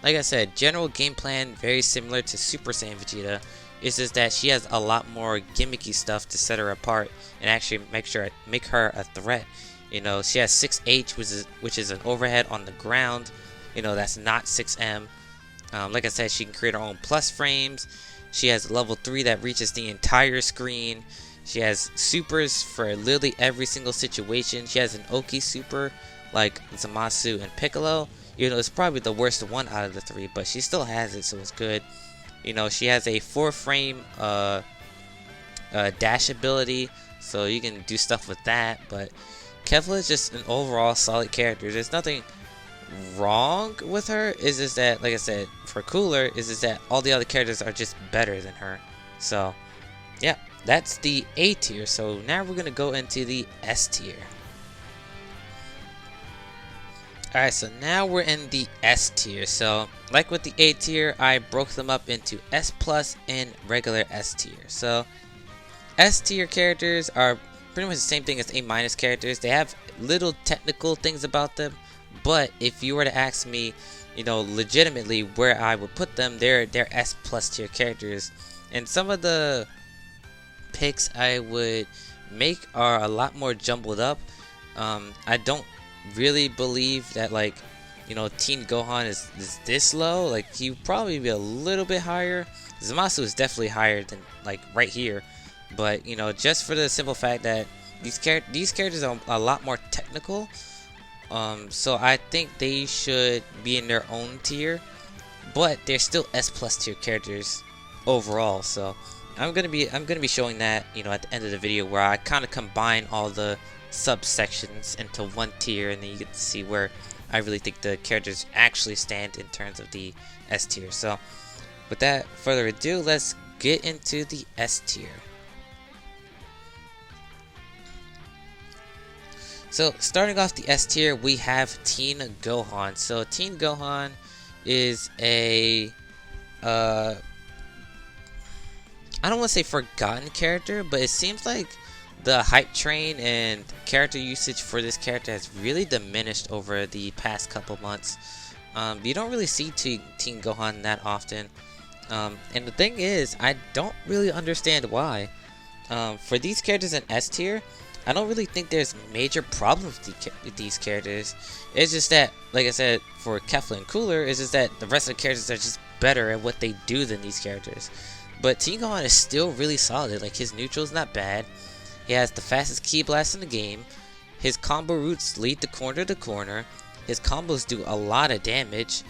like I said, general game plan very similar to Super Saiyan Vegeta. It's just that she has a lot more gimmicky stuff to set her apart and actually make her a threat. You know, she has 6H, which is an overhead on the ground. You know, that's not 6M. Like I said, she can create her own plus frames. She has level 3 that reaches the entire screen. She has supers for literally every single situation. She has an Oki super like Zamasu and Piccolo. You know, it's probably the worst one out of the 3, but she still has it, so it's good. You know, she has a 4-frame dash ability, so you can do stuff with that. But Kefla is just an overall solid character. There's nothing wrong with her. It's just that, like I said, for Cooler, is just that all the other characters are just better than her. So, yeah, that's the A tier. So now we're gonna go into the S tier. Alright, so now we're in the S tier. So, like with the A tier, I broke them up into S plus and regular S tier. So, S tier characters are pretty much the same thing as A minus characters. They have little technical things about them, but if you were to ask me, you know, legitimately where I would put them, they're S plus tier characters. And some of the picks I would make are a lot more jumbled up. I don't really believe that, like, you know, Teen Gohan is this low. Like, he would probably be a little bit higher. Zamasu is definitely higher than, like, right here. But, you know, just for the simple fact that these characters are a lot more technical. So I think they should be in their own tier, but they're still S plus tier characters overall. So I'm gonna be showing that, you know, at the end of the video, where I kind of combine all the subsections into one tier, and then you get to see where I really think the characters actually stand in terms of the S tier. So without further ado, let's get into the S tier. So starting off the S tier, we have Teen Gohan. So Teen Gohan is a I don't want to say forgotten character, but it seems like the hype train and character usage for this character has really diminished over the past couple months. You don't really see Teen Gohan that often, and the thing is, I don't really understand why. For these characters in S tier, I don't really think there's major problems with these characters. It's just that, like I said, for Kefla and Cooler, it's just that the rest of the characters are just better at what they do than these characters. But Teen Gohan is still really solid. Like, his neutral is not bad. He has the fastest ki blast in the game. His combo routes lead to corner. His combos do a lot of damage.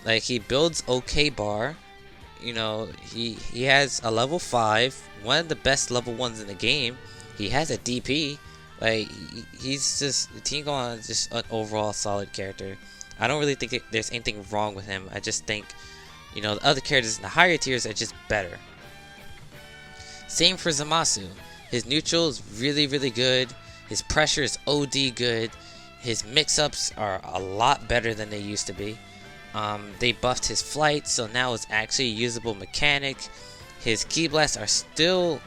Like, he builds okay bar. You know, he has a level 5, one of the best level 1s in the game. He has a DP. Like, he's just, Teen Gohan is just an overall solid character. I don't really think there's anything wrong with him. I just think, you know, the other characters in the higher tiers are just better. Same for Zamasu. His neutral is really good. His pressure is OD good. His mix-ups are a lot better than they used to be. They buffed his flight, so now it's actually a usable mechanic. His ki blasts are still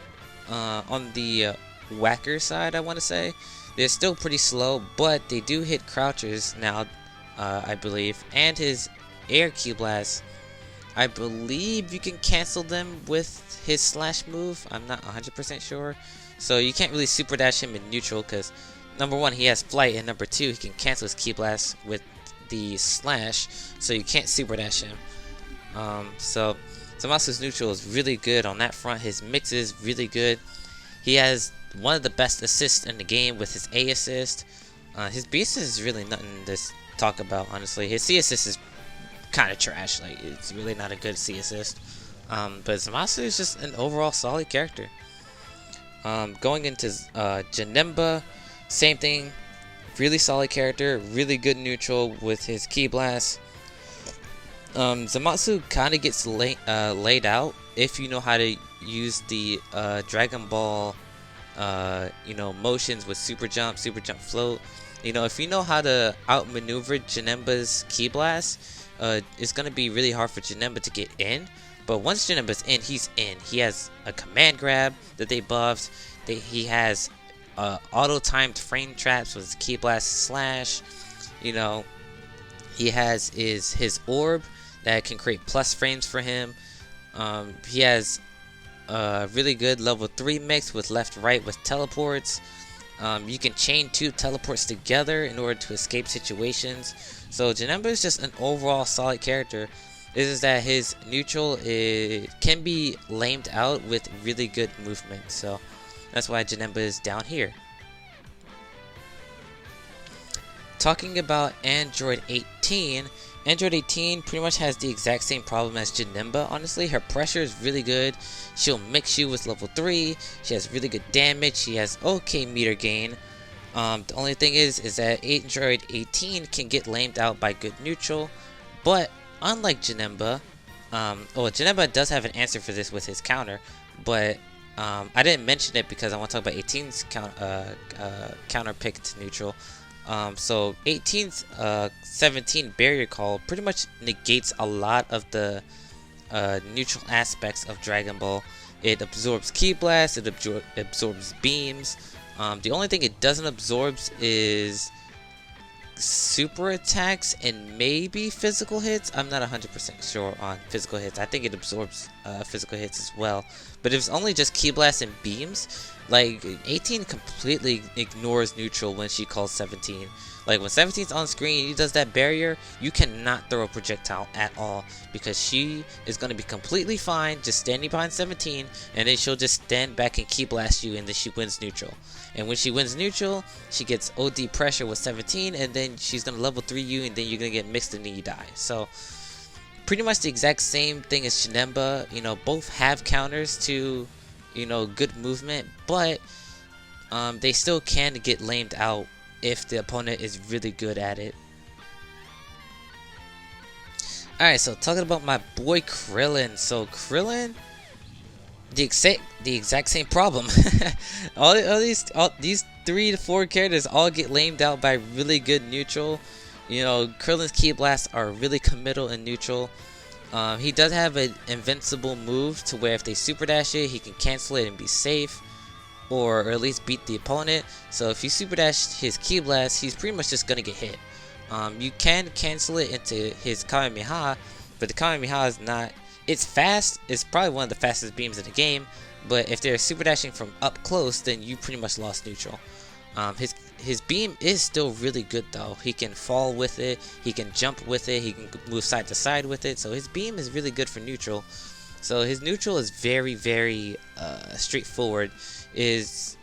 on the whacker side, I want to say. They're still pretty slow, but they do hit crouchers now, I believe. And his air ki blasts, I believe you can cancel them with his slash move. I'm not 100% sure. So you can't really super dash him in neutral, because number one, he has flight, and number two, he can cancel his ki blast with the slash, so you can't super dash him. So Zamasu's neutral is really good on that front. His mix is really good. He has one of the best assists in the game with his A assist. His B assist is really nothing to talk about, honestly. His C assist is kind of trash. Like, it's really not a good C assist. But Zamasu is just an overall solid character. Going into Janemba, same thing. Really solid character, really good neutral with his ki blast. Zamasu kind of gets laid out if you know how to use the Dragon Ball motions with super jump float. If you know how to outmaneuver Janemba's Ki Blast, it's gonna be really hard for Janemba to get in. But once Janemba's in, he's in. He has a command grab that they buffed. He has auto-timed frame traps with his Ki Blast slash. He has his orb that can create plus frames for him. He has a really good level 3 mix with left-right with teleports. You can chain 2 teleports together in order to escape situations. So Janemba is just an overall solid character. Is that his neutral can be lamed out with really good movement. So that's why Janemba is down here. Talking about Android 18. Android 18 pretty much has the exact same problem as Janemba, honestly. Her pressure is really good. She'll mix you with level 3. She has really good damage. She has okay meter gain. The only thing is that Android 18 can get lamed out by good neutral. But unlike Janemba, Janemba does have an answer for this with his counter. But I didn't mention it because I want to talk about 18's counter pick to neutral. So 18's 17 barrier call pretty much negates a lot of the neutral aspects of Dragon Ball. It absorbs Ki Blast, it absorbs beams. The only thing it doesn't absorb is super attacks and maybe physical hits. I'm not 100% sure on physical hits. I think it absorbs physical hits as well. But if it's only just Ki Blast and beams, like 18 completely ignores neutral when she calls 17. Like when 17's on screen and he does that barrier, you cannot throw a projectile at all because she is going to be completely fine just standing behind 17, and then she'll just stand back and Ki Blast you, and then she wins neutral. And when she wins neutral, she gets OD pressure with 17, and then she's going to level 3 you, and then you're going to get mixed and then you die. So pretty much the exact same thing as Janemba. Both have counters to good movement, but they still can get lamed out if the opponent is really good at it. Alright, so talking about my boy Krillin. So Krillin, the exact same problem. all these 3 to 4 characters all get lamed out by really good neutral. Krillin's Ki Blasts are really committal and neutral. He does have an invincible move to where if they super dash it, he can cancel it and be safe, or at least beat the opponent. So if you super dash his Ki Blast, he's pretty much just gonna get hit. You can cancel it into his Kamehameha, but the Kamehameha is not. It's fast. It's probably one of the fastest beams in the game. But if they're super dashing from up close, then you pretty much lost neutral. His beam is still really good though. He can fall with it, he can jump with it, he can move side to side with it. So his beam is really good for neutral. So his neutral is very, very straightforward. Is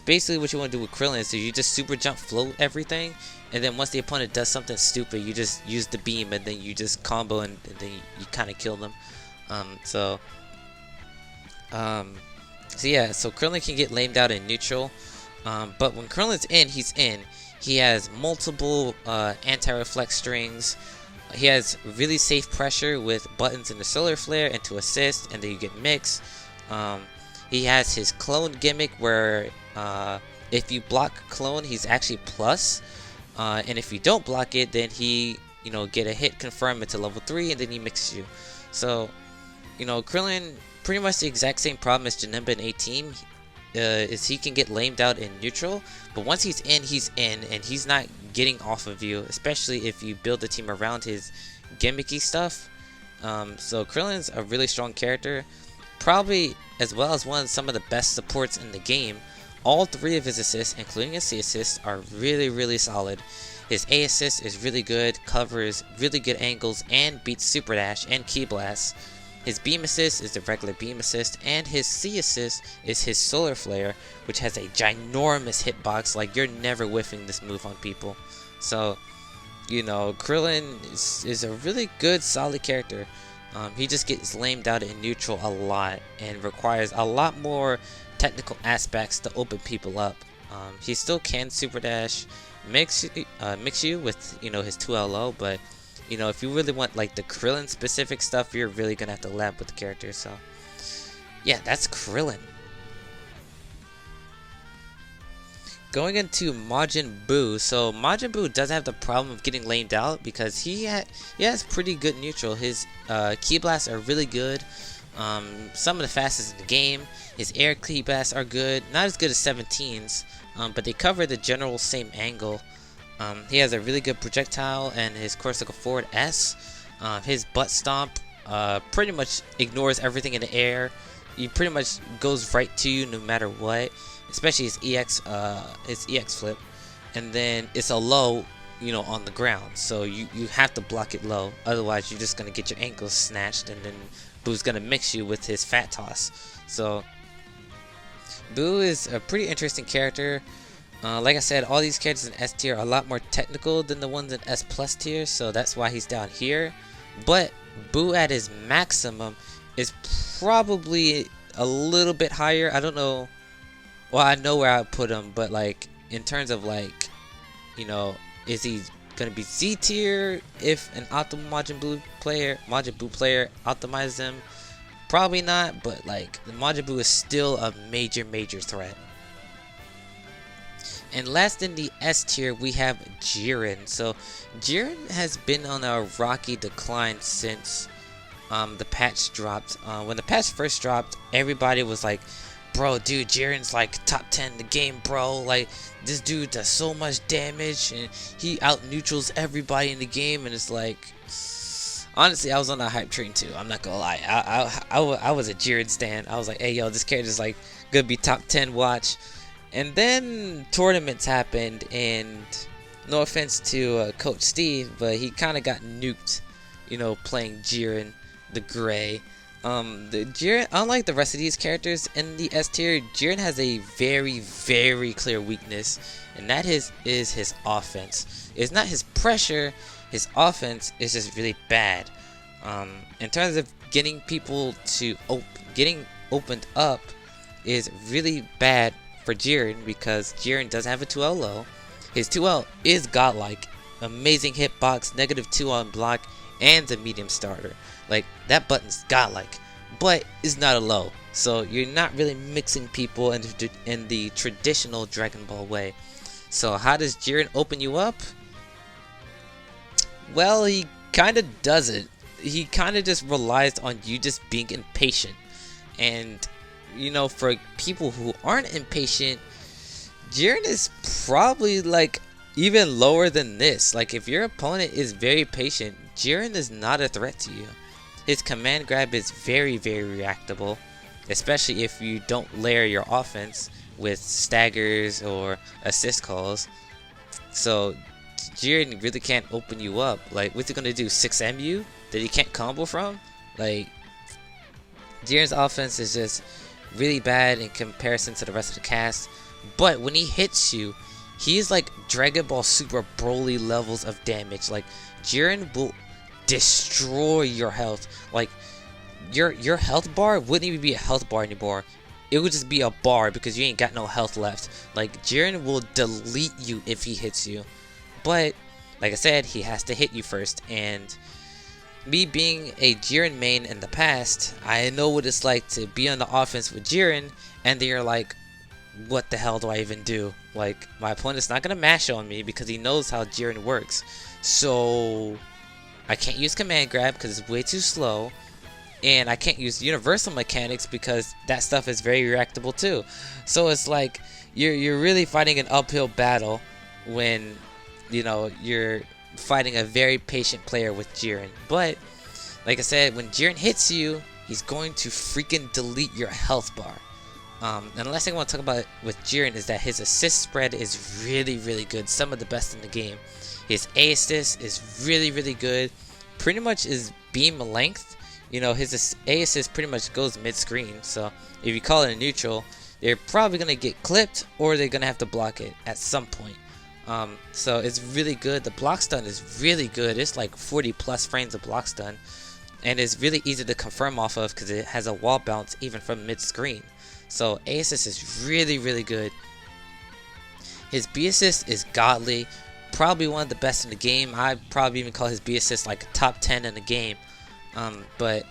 basically what you want to do with Krillin. So you just super jump float everything, and then once the opponent does something stupid, you just use the beam and then you just combo and then you kind of kill them. So yeah, so Krillin can get lamed out in neutral. But when Krillin's in, he's in. He has multiple anti-reflect strings. He has really safe pressure with buttons in the solar flare and to assist, and then you get mix. He has his clone gimmick where if you block clone, he's actually plus. And if you don't block it, then he get a hit confirm into level 3, and then he mixes you. So Krillin pretty much the exact same problem as Janemba in 18. Is he can get lamed out in neutral, but once he's in, and he's not getting off of you, especially if you build the team around his gimmicky stuff. So Krillin's a really strong character, probably as well as some of the best supports in the game. All 3 of his assists, including his C assists, are really, really solid. His A assist is really good, covers really good angles, and beats Super Dash and Ki Blast. His beam assist is the regular beam assist, and his C assist is his solar flare, which has a ginormous hitbox. Like, you're never whiffing this move on people. So, Krillin is a really good, solid character. He just gets lamed out in neutral a lot and requires a lot more technical aspects to open people up. He still can super dash, mix you with his 2LO, but You know, if you really want like the Krillin specific stuff, you're really gonna have to lab with the character. So yeah, that's Krillin. Going into Majin Buu, so Majin Buu does have the problem of getting lamed out because he has pretty good neutral. His ki blasts are really good, some of the fastest in the game. His air ki blasts are good, not as good as 17's, but they cover the general same angle. He has a really good projectile, and his Corsica forward S. His butt stomp pretty much ignores everything in the air. He pretty much goes right to you no matter what. Especially his EX flip, and then it's a low, you know, on the ground, so you have to block it low, otherwise you're just gonna get your ankles snatched, and then Buu's gonna mix you with his fat toss. So Buu is a pretty interesting character. Like I said, all these characters in S tier are a lot more technical than the ones in S plus tier, so that's why he's down here. But Buu at his maximum is probably a little bit higher. I don't know. Well, I know where I would put him, but like in terms of like, you know, is he gonna be Z tier if an optimal Majin Buu player optimizes him? Probably not, but like the Majin Buu is still a major threat. And last in the S tier, we have Jiren. So Jiren has been on a rocky decline since the patch dropped. When the patch first dropped, everybody was like, bro, dude, Jiren's like top 10 in the game, bro. Like, this dude does so much damage, and he out neutrals everybody in the game. And it's like, honestly, I was on that hype train too. I'm not gonna lie. I was a Jiren stan. I was like, hey, yo, this character's like gonna be top 10 watch. And then tournaments happened, and no offense to Coach Steve, but he kind of got nuked, you know, playing Jiren, the Gray. The Jiren, unlike the rest of these characters in the S tier, Jiren has a very clear weakness, and that is his offense. It's not his pressure, his offense is just really bad. In terms of getting people to getting opened up is really bad for Jiren, because Jiren doesn't have a 2L low. His 2L is godlike, amazing hitbox, -2 on block, and a medium starter. Like, that button's godlike, but it's not a low, so you're not really mixing people in the traditional Dragon Ball way. So how does Jiren open you up? Well, he kind of doesn't. He kind of just relies on you just being impatient. And, you know, for people who aren't impatient, Jiren is probably like even lower than this. Like, if your opponent is very patient, Jiren is not a threat to you. His command grab is very reactable, especially if you don't layer your offense with staggers or assist calls. So Jiren really can't open you up. Like, what's he gonna do? 6MU that he can't combo from? Like, Jiren's offense is just really bad in comparison to the rest of the cast. But when he hits you, he's like Dragon Ball Super Broly levels of damage. Like, Jiren will destroy your health. Like, your health bar wouldn't even be a health bar anymore. It would just be a bar because you ain't got no health left. Like, Jiren will delete you if he hits you. But like I said, he has to hit you first, and me being a Jiren main in the past, I know what it's like to be on the offense with Jiren, and then you're like, what the hell do I even do? Like, my opponent's not gonna mash on me because he knows how Jiren works. So I can't use command grab because it's way too slow, and I can't use universal mechanics because that stuff is very reactable too. So it's like you're really fighting an uphill battle when, you know, you're fighting a very patient player with Jiren. But like I said, when Jiren hits you, he's going to freaking delete your health bar. And the last thing I want to talk about with Jiren is that his assist spread is really good, some of the best in the game. His A assist is really good, pretty much is beam length. You know, his A assist pretty much goes mid-screen, so if you call it a neutral, they're probably going to get clipped or they're going to have to block it at some point. So it's really good. The block stun is really good. It's like 40 plus frames of block stun, and it's really easy to confirm off of because it has a wall bounce even from mid-screen. So A assist is really good. His B assist is godly. probably one of the best in the game. I'd probably even call his B assist like top 10 in the game. But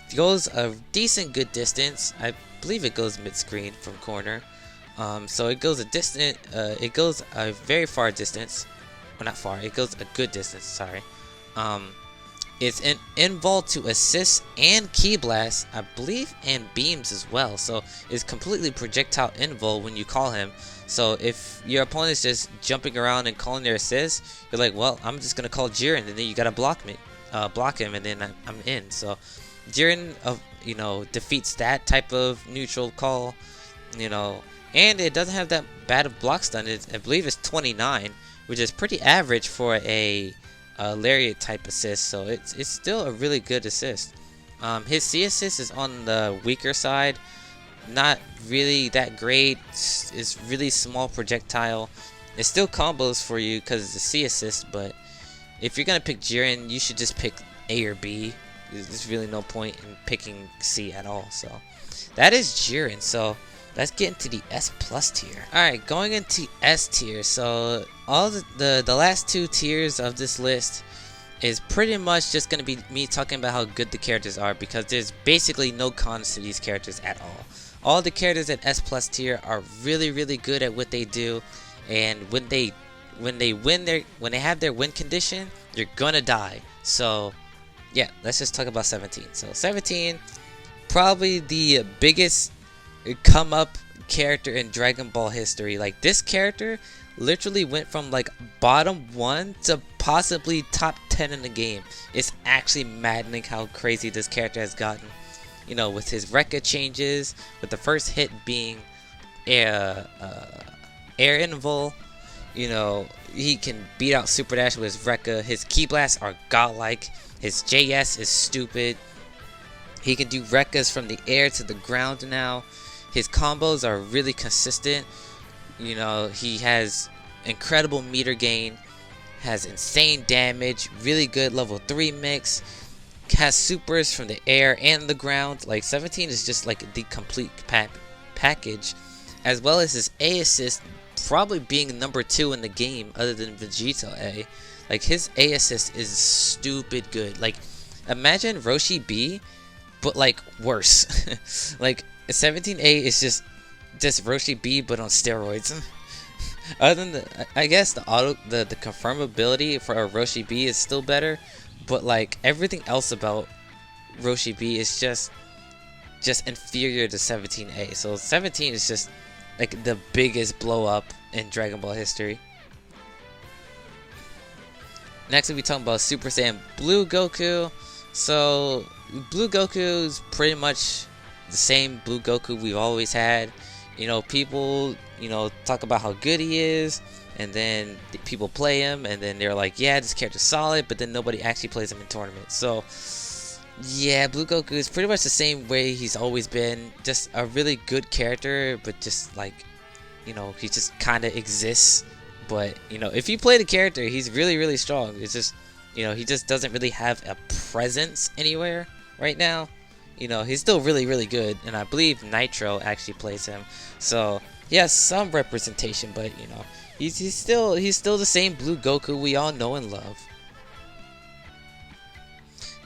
it goes a decent good distance. I believe it goes mid-screen from corner. So it goes it goes a very far distance. Well, not far. It goes a good distance. Sorry. It's an invul to assist and key blast, I believe, and beams as well. So it's completely projectile invul when you call him. So if your opponent is just jumping around and calling their assist, you're like, well, I'm just gonna call Jiren, and then you gotta block him, and then I'm in. So Jiren, defeats that type of neutral call, and it doesn't have that bad of block stun. I believe it's 29, which is pretty average for a lariat type assist. So it's still a really good assist. His C assist is on the weaker side. Not really that great. It's really small projectile. It still combos for you because it's a C assist, but if you're gonna pick Jiren, you should just pick A or B. There's really no point in picking C at all. So that is Jiren. So let's get into the S plus tier. Alright, going into S tier. So all the last two tiers of this list is pretty much just going to be me talking about how good the characters are, because there's basically no cons to these characters at all. All the characters at S plus tier are really, really good at what they do, and when they have their win condition, you're gonna die. So yeah, let's just talk about 17. So 17, probably the biggest come up character in Dragon Ball history. Like, this character literally went from like bottom 1 to possibly top 10 in the game. It's actually maddening how crazy this character has gotten. With his Rekka changes, with the first hit being air invul. He can beat out Super Dash with his Rekka. His Ki Blasts are godlike. His JS is stupid. He can do Rekkas from the air to the ground now. His combos are really consistent. He has incredible meter gain, has insane damage, really good level 3 mix, has supers from the air and the ground. Like, 17 is just like the complete package, as well as his A assist probably being number 2 in the game other than Vegeta A. Like, his A assist is stupid good. Like, imagine Roshi B, but like worse. Like, 17A is just Roshi B but on steroids. Other than I guess the confirmability for a Roshi B is still better, but like everything else about Roshi B is just inferior to 17A. So 17 is just like the biggest blow up in Dragon Ball history. Next we'll be talking about Super Saiyan Blue Goku. So Blue Goku is pretty much the same Blue Goku we've always had. People talk about how good he is, and then people play him, and then they're like, yeah, this character's solid, but then nobody actually plays him in tournaments. So yeah, Blue Goku is pretty much the same way he's always been. Just a really good character, but just like, he just kind of exists. But if you play the character, he's really, really strong. It's just, he just doesn't really have a presence anywhere right now. He's still really, really good, and I believe Nitro actually plays him. So he has some representation, but he's still the same Blue Goku we all know and love.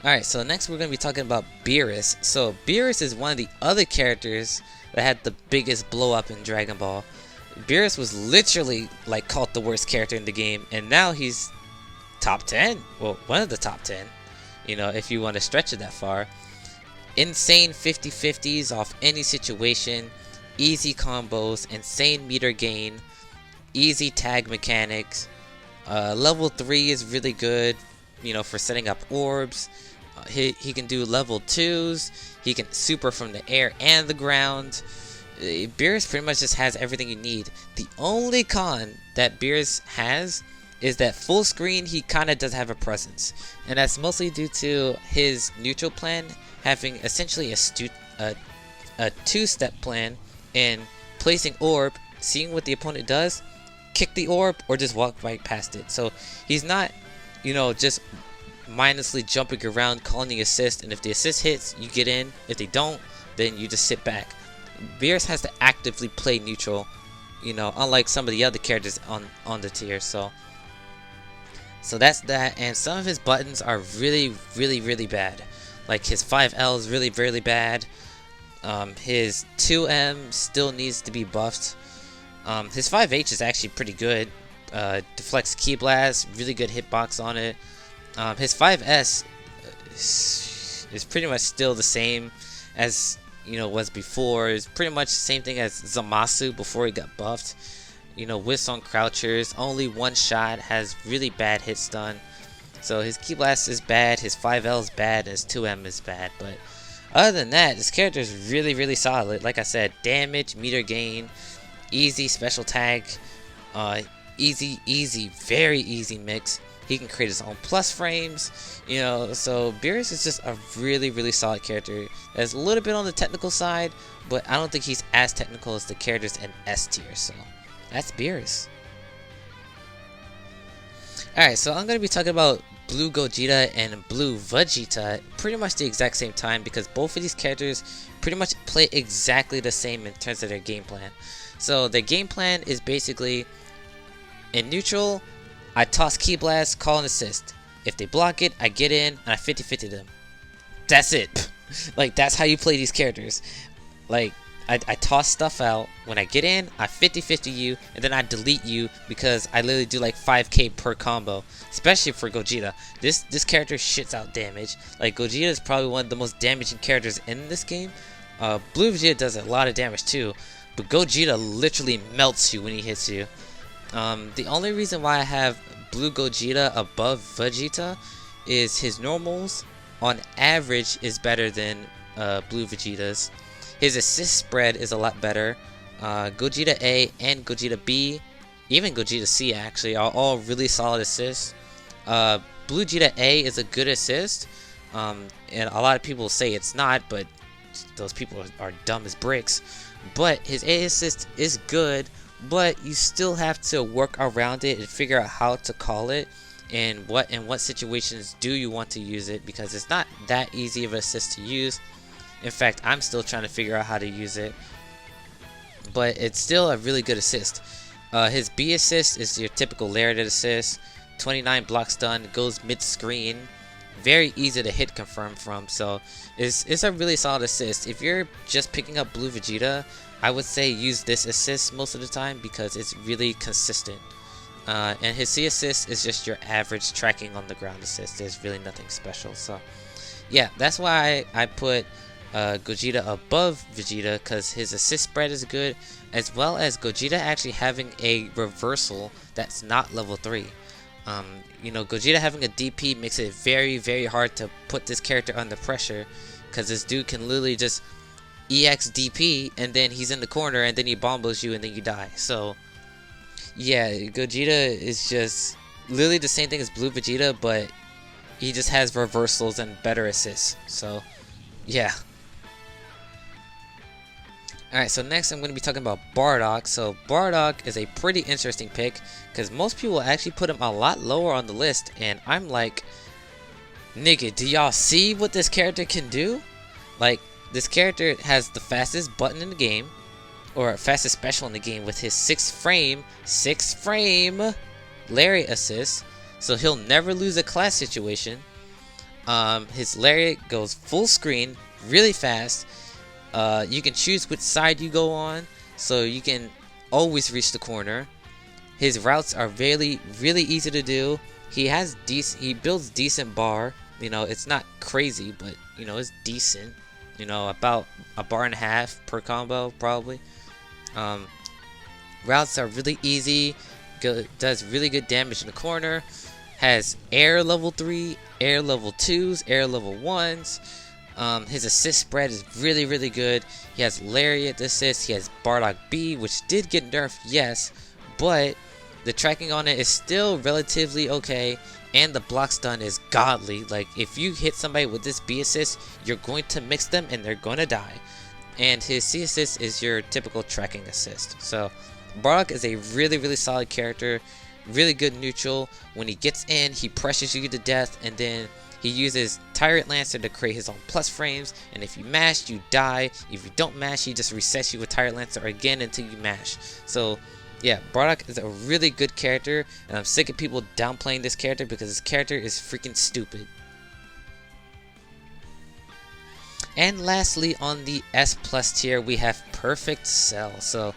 Alright, so next we're going to be talking about Beerus. So Beerus is one of the other characters that had the biggest blow up in Dragon Ball. Beerus was literally like called the worst character in the game, and now he's top 10. Well, one of the top 10, if you want to stretch it that far. Insane 50-50s off any situation, easy combos, insane meter gain, easy tag mechanics. Level 3 is really good, for setting up orbs. He can do level 2s. He can super from the air and the ground. Beerus pretty much just has everything you need. The only con that Beerus has is that full screen he kind of does have a presence, and that's mostly due to his neutral plan having essentially a two-step plan in placing orb, seeing what the opponent does, kick the orb, or just walk right past it. So he's not, just mindlessly jumping around calling the assist, and if the assist hits, you get in. If they don't, then you just sit back. Beerus has to actively play neutral, unlike some of the other characters on the tier. So So that's that, and some of his buttons are really bad. Like his 5L is really bad. His 2M still needs to be buffed. His 5H is actually pretty good. Deflects Ki Blast, really good hitbox on it. His 5S is pretty much still the same as was before. It's pretty much the same thing as Zamasu before he got buffed. Whiffs on crouchers, only one shot, has really bad hit stun. So his Ki Blast is bad, his 5L is bad, and his 2M is bad. But other than that, this character is really solid. Like I said, damage, meter gain, easy special tag, easy, very easy mix. He can create his own plus frames, so Beerus is just a really solid character. That's a little bit on the technical side, but I don't think he's as technical as the characters in S tier, so that's Beerus. Alright, so I'm going to be talking about Blue Gogeta and Blue Vegeta pretty much the exact same time, because both of these characters pretty much play exactly the same in terms of their game plan. So their game plan is basically, in neutral, I toss Ki Blast, call an assist. If they block it, I get in, and I 50-50 them. That's it. Like, that's how you play these characters. Like, I toss stuff out. When I get in, I 50-50 you, and then I delete you because I literally do like 5k per combo. Especially for Gogeta. This character shits out damage. Like, Gogeta is probably one of the most damaging characters in this game. Blue Vegeta does a lot of damage too, but Gogeta literally melts you when he hits you. The only reason why I have Blue Gogeta above Vegeta is his normals on average is better than Blue Vegeta's. His assist spread is a lot better. Gogeta A and Gogeta B, even Gogeta C actually, are all really solid assists. Blue Vegeta A is a good assist, and a lot of people say it's not, but those people are dumb as bricks. But his A assist is good, but you still have to work around it and figure out how to call it, and in what situations do you want to use it, because it's not that easy of an assist to use. In fact, I'm still trying to figure out how to use it, but it's still a really good assist. His B assist is your typical lariated assist, 29 block stun, goes mid-screen, very easy to hit confirm from, so it's a really solid assist. If you're just picking up Blue Vegeta, I would say use this assist most of the time because it's really consistent. And his C assist is just your average tracking on the ground assist. There's really nothing special. So yeah, that's why I put Gogeta above Vegeta, because his assist spread is good, as well as Gogeta actually having a reversal that's not level 3. Gogeta having a DP makes it very hard to put this character under pressure, because this dude can literally just EX DP and then he's in the corner and then he bombos you and then you die. So yeah, Gogeta is just literally the same thing as Blue Vegeta, but he just has reversals and better assists. So yeah. Alright, so next I'm going to be talking about Bardock. So Bardock is a pretty interesting pick, because most people actually put him a lot lower on the list, and I'm like, nigga, do y'all see what this character can do? Like, this character has the fastest button in the game, or fastest special in the game, with his 6 frame lariat assist, so he'll never lose a class situation. His lariat goes full screen, really fast. You can choose which side you go on, so you can always reach the corner. His routes are really easy to do. He builds decent bar. It's not crazy, but it's decent. About a bar and a half per combo probably. Routes are really easy. Does really good damage in the corner. Has air level 3, air level 2s, air level 1s. His assist spread is really good. He has lariat assist. He has Bardock B, which did get nerfed, yes, but the tracking on it is still relatively okay, and the block stun is godly. Like, if you hit somebody with this B assist, you're going to mix them and they're going to die. And his C assist is your typical tracking assist. So Bardock is a really solid character, really good neutral. When he gets in, he pressures you to death, and then he uses Tyrant Lancer to create his own plus frames, and if you mash, you die. If you don't mash, he just resets you with Tyrant Lancer again until you mash. So yeah, Bardock is a really good character, and I'm sick of people downplaying this character because this character is freaking stupid. And lastly, on the S plus tier, we have Perfect Cell. So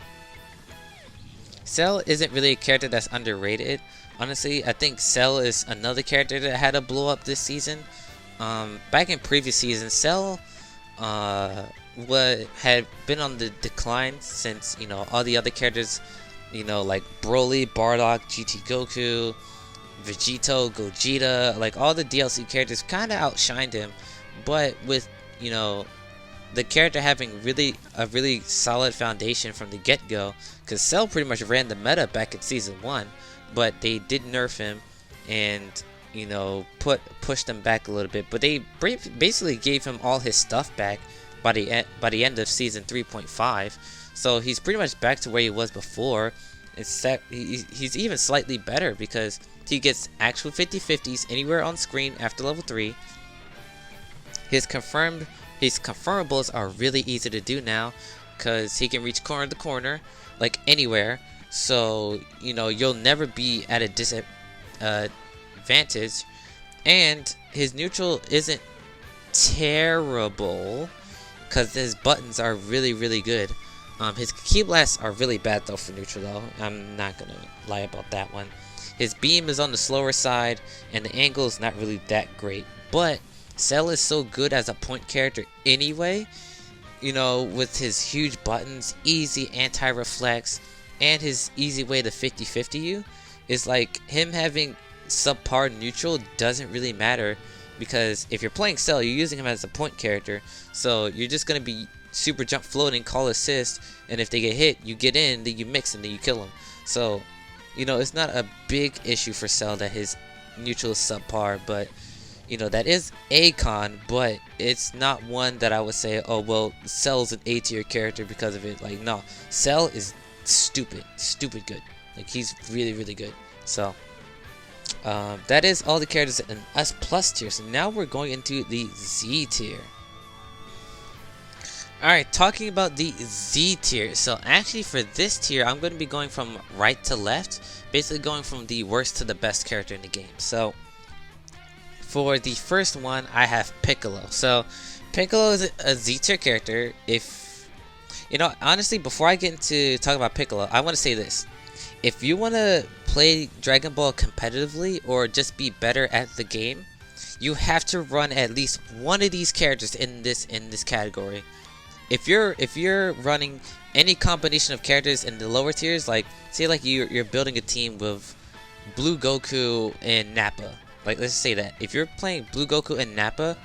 Cell isn't really a character that's underrated. Honestly, I think Cell is another character that had a blow up this season. Back in previous seasons, Cell had been on the decline since, you know, all the other characters, you know, like Broly, Bardock, GT Goku, Vegito, Gogeta, like all the DLC characters kind of outshined him. But with, you know, the character having a really solid foundation from the get-go, because Cell pretty much ran the meta back in season 1, but they did nerf him and, you know, pushed him back a little bit. But they basically gave him all his stuff back by the end of season 3.5. So he's pretty much back to where he was before. He's even slightly better because he gets actual 50/50s anywhere on screen after level 3. His confirmables are really easy to do now because he can reach corner to corner, like anywhere. So, you know, you'll never be at a disadvantage. And his neutral isn't terrible because his buttons are really good. His key blasts are really bad though for neutral though. I'm not gonna lie about that one. His beam is on the slower side and the angle is not really that great. But Cell is so good as a point character anyway, you know, with his huge buttons, easy anti-reflex, and his easy way to 50/50 you. Is like him having subpar neutral doesn't really matter, because if you're playing Cell, you're using him as a point character, so you're just going to be super jump floating, call assist, and if they get hit, you get in, then you mix, and then you kill them. So, you know, it's not a big issue for Cell that his neutral is subpar, but you know, that is a con, but it's not one that I would say, oh, well, Cell's an A tier character because of it. Like, no, Cell is stupid good. Like, he's really good. So, that is all the characters in S plus tier. So now we're going into the Z tier. Alright, talking about the Z tier. So actually for this tier, I'm going to be going from right to left. Basically going from the worst to the best character in the game. So for the first one, I have Piccolo. So Piccolo is a Z tier character. If, you know, honestly, before I get into talking about Piccolo, I want to say this. If you want to play Dragon Ball competitively or just be better at the game, you have to run at least one of these characters in this category. If you're running any combination of characters in the lower tiers, like say like you're building a team with Blue Goku and Nappa. Like, let's say that if you're playing Blue Goku and Nappa,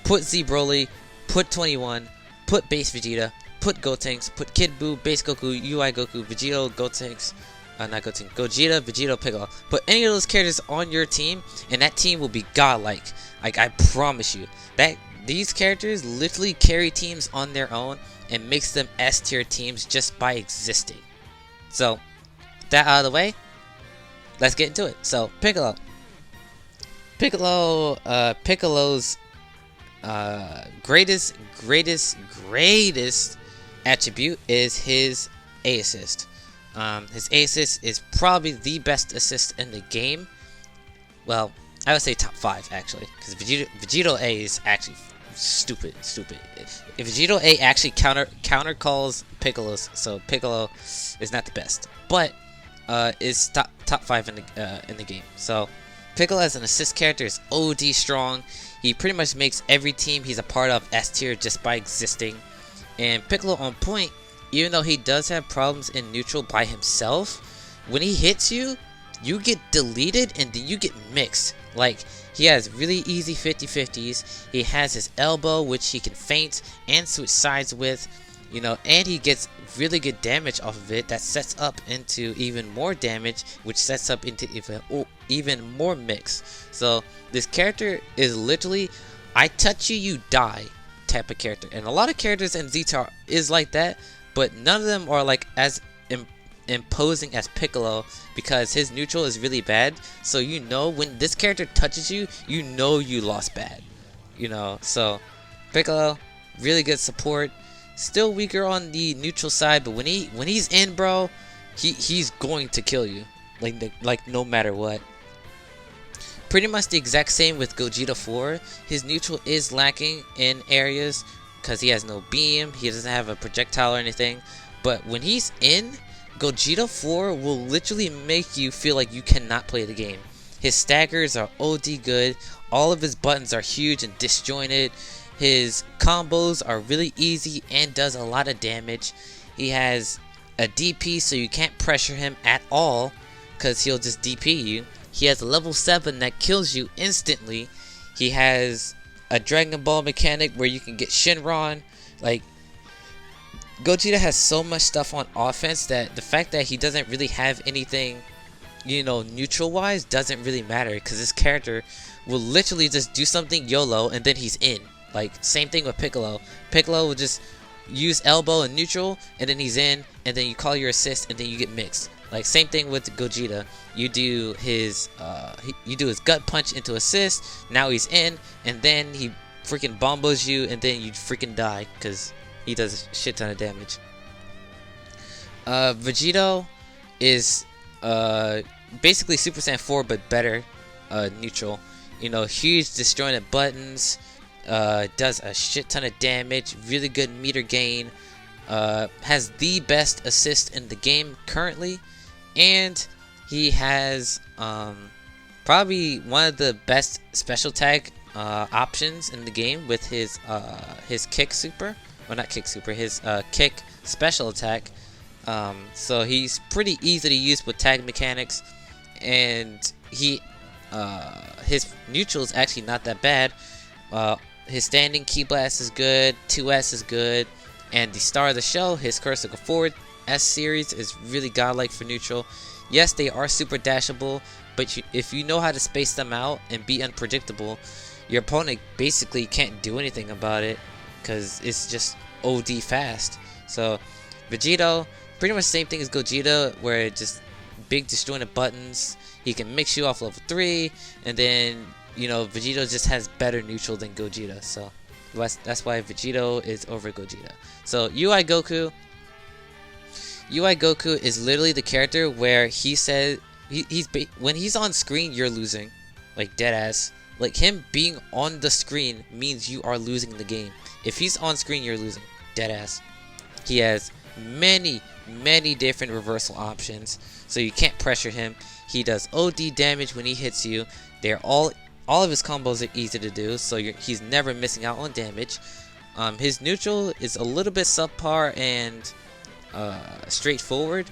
put Z Broly, put 21, put Base Vegeta, put Gotenks, put Kid Buu, Base Goku, UI Goku, Vegito, Gotenks, not Gotenks, Gogeta, Vegito, Piccolo. Put any of those characters on your team, and that team will be godlike. Like, I promise you. These characters literally carry teams on their own and makes them S tier teams just by existing. So, that out of the way, let's get into it. So, Piccolo's greatest attribute is his A assist. His A assist is probably the best assist in the game. Well, I would say top 5 actually, because Vegito A is actually stupid. If Vegito A actually counter calls Piccolo's, so Piccolo is not the best, but is top 5 in the game. So Piccolo as an assist character is OD strong. He pretty much makes every team he's a part of S tier just by existing. And Piccolo on point, even though he does have problems in neutral by himself, when he hits you, you get deleted and then you get mixed. Like, he has really easy 50/50s. He has his elbow, which he can feint and switch sides with, you know, and he gets really good damage off of it that sets up into even more damage, which sets up into even more mix. So this character is literally, I touch you, you die type of character. And a lot of characters in Z-Tar is like that, but none of them are like as imposing as Piccolo, because his neutral is really bad. So you know when this character touches you, you know you lost bad. You know, so Piccolo, really good support. Still weaker on the neutral side, but when he's in, bro, he's going to kill you, like no matter what. Pretty much the exact same with Gogeta 4. His neutral is lacking in areas because he has no beam, he doesn't have a projectile or anything. But when he's in, Gogeta 4 will literally make you feel like you cannot play the game. His staggers are OD good, all of his buttons are huge and disjointed, his combos are really easy and does a lot of damage. He has a DP, so you can't pressure him at all because he'll just DP you. He has a level 7 that kills you instantly. He has a Dragon Ball mechanic where you can get Shinron. Like, Gogeta has so much stuff on offense that the fact that he doesn't really have anything, you know, neutral wise doesn't really matter, because this character will literally just do something YOLO and then he's in. Like, same thing with Piccolo. Piccolo will just use elbow and neutral and then he's in, and then you call your assist and then you get mixed. Like, same thing with Gogeta. You do his gut punch into assist, now he's in, and then he freaking bombos you and then you freaking die because he does a shit ton of damage. Vegito is basically Super Saiyan 4 but better neutral. You know, huge disjointed buttons, does a shit ton of damage, really good meter gain, has the best assist in the game currently, and he has probably one of the best special tag options in the game with his kick super, well, not kick super, his kick special attack. So he's pretty easy to use with tag mechanics, and his neutral is actually not that bad. His standing key blast is good, 2S is good, and the star of the show, his Curse of Forward S series, is really godlike for neutral. Yes, they are super dashable, but if you know how to space them out and be unpredictable, your opponent basically can't do anything about it because it's just OD fast. So Vegito, pretty much the same thing as Gogeta, where it just big disjointed buttons. He can mix you off level 3, and then, you know, Vegito just has better neutral than Gogeta. So that's why Vegito is over Gogeta. So UI Goku is literally the character where he said when he's on screen, you're losing, like dead ass. Like, him being on the screen means you are losing the game. If he's on screen, you're losing, dead ass. He has many different reversal options, so you can't pressure him. He does OD damage when he hits you. They're all of his combos are easy to do, so he's never missing out on damage. His neutral is a little bit subpar and straightforward,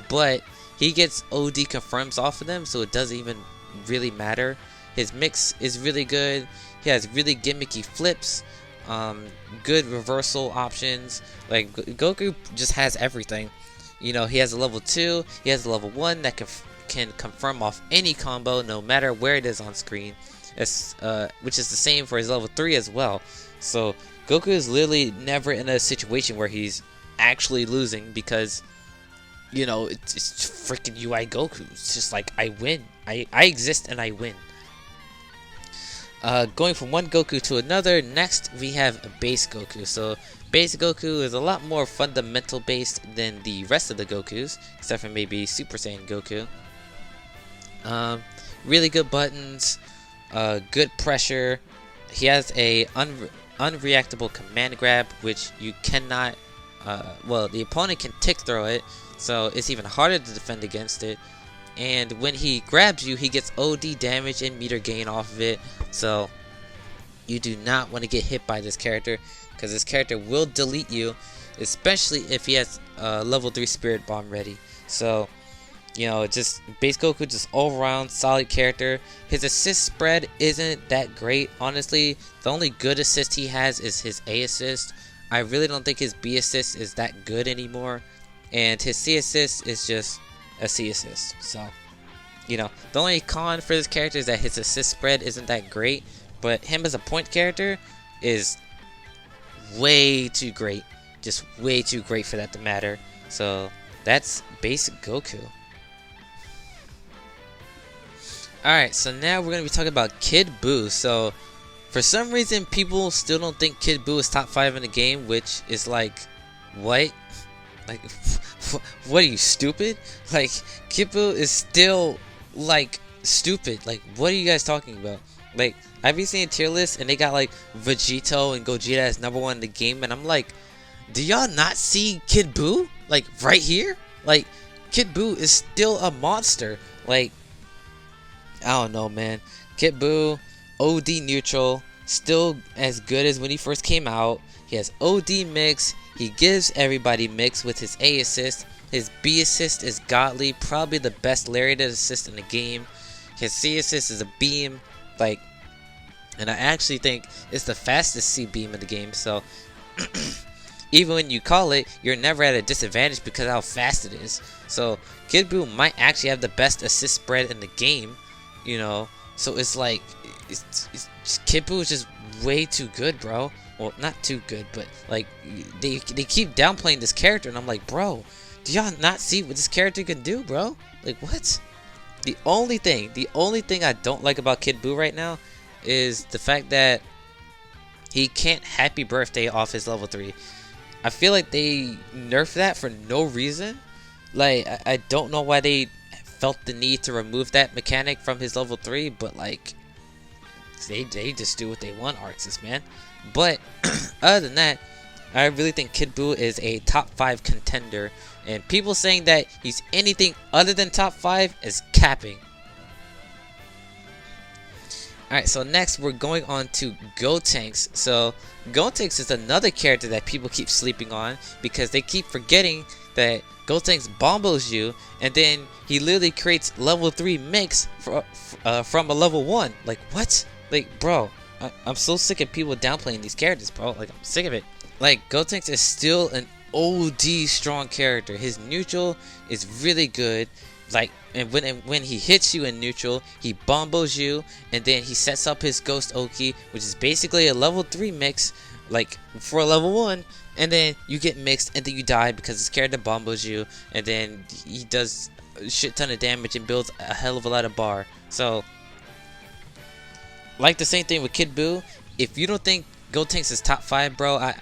but he gets OD confirms off of them, so it doesn't even really matter. His mix is really good. He has really gimmicky flips, good reversal options. Like, Goku just has everything. You know, he has a level 2, he has a level 1 that can confirm off any combo no matter where it is on screen, which is the same for his level 3 as well. So Goku is literally never in a situation where he's actually losing, because, you know, it's freaking UI Goku. It's just like, I win. I exist and I win. Going from one Goku to another, next we have a base Goku. So base Goku is a lot more fundamental based than the rest of the Gokus, except for maybe Super Saiyan Goku. Really good buttons, good pressure. He has a unreactable command grab, which you cannot, well, the opponent can tick throw it, so it's even harder to defend against it. And when he grabs you, he gets OD damage and meter gain off of it. So you do not want to get hit by this character, because this character will delete you, especially if he has level 3 Spirit Bomb ready. So, you know, just base Goku, just all around solid character. His assist spread isn't that great, honestly. The only good assist he has is his A assist. I really don't think his B assist is that good anymore, and his C assist is just a C assist. So, you know, the only con for this character is that his assist spread isn't that great, but him as a point character is way too great, just way too great for that to matter. So that's basic Goku. Alright, so now we're going to be talking about Kid Buu. So for some reason, people still don't think Kid Buu is top 5 in the game, which is like, what? Like, What are you, stupid? Like, Kid Buu is still like stupid. Like, what are you guys talking about? Like, I've been seeing a tier list and they got like Vegito and Gogeta as #1 in the game, and I'm like, do y'all not see Kid Buu? Like, right here? Like, Kid Buu is still a monster. Like, I don't know, man. Kid Buu, OD neutral, still as good as when he first came out. He has OD mix. He gives everybody mix with his A assist. His B assist is godly, probably the best lariat assist in the game. His C assist is a beam, like, and I actually think it's the fastest C beam in the game. So even when you call it, you're never at a disadvantage because of how fast it is. So Kid Buu might actually have the best assist spread in the game, you know. So it's like, Kid Buu is just way too good, bro. Well, not too good, but like they keep downplaying this character, and I'm like, bro, do y'all not see what this character can do, bro? Like, what? The only thing I don't like about Kid Buu right now is the fact that he can't happy birthday off his level 3. I feel like they nerfed that for no reason. Like, I don't know why they felt the need to remove that mechanic from his level 3, but like, they just do what they want, Arxis, man. But other than that, I really think Kid Buu is a top 5 contender, and people saying that he's anything other than top 5 is capping. Alright, so next we're going on to Gotenks. So Gotenks is another character that people keep sleeping on because they keep forgetting that Gotenks bombos you, and then he literally creates level 3 mix from a level 1. Like, what? Like, bro, I'm so sick of people downplaying these characters, bro. Like, I'm sick of it. Like, Gotenks is still an OD strong character. His neutral is really good. Like, and when he hits you in neutral, he bombos you, and then he sets up his Ghost Oki, which is basically a level 3 mix, like, for a level 1, and then you get mixed, and then you die because this character bombos you, and then he does a shit ton of damage and builds a hell of a lot of bar. So, like the same thing with Kid Buu, if you don't think Gotenks is top 5, bro, I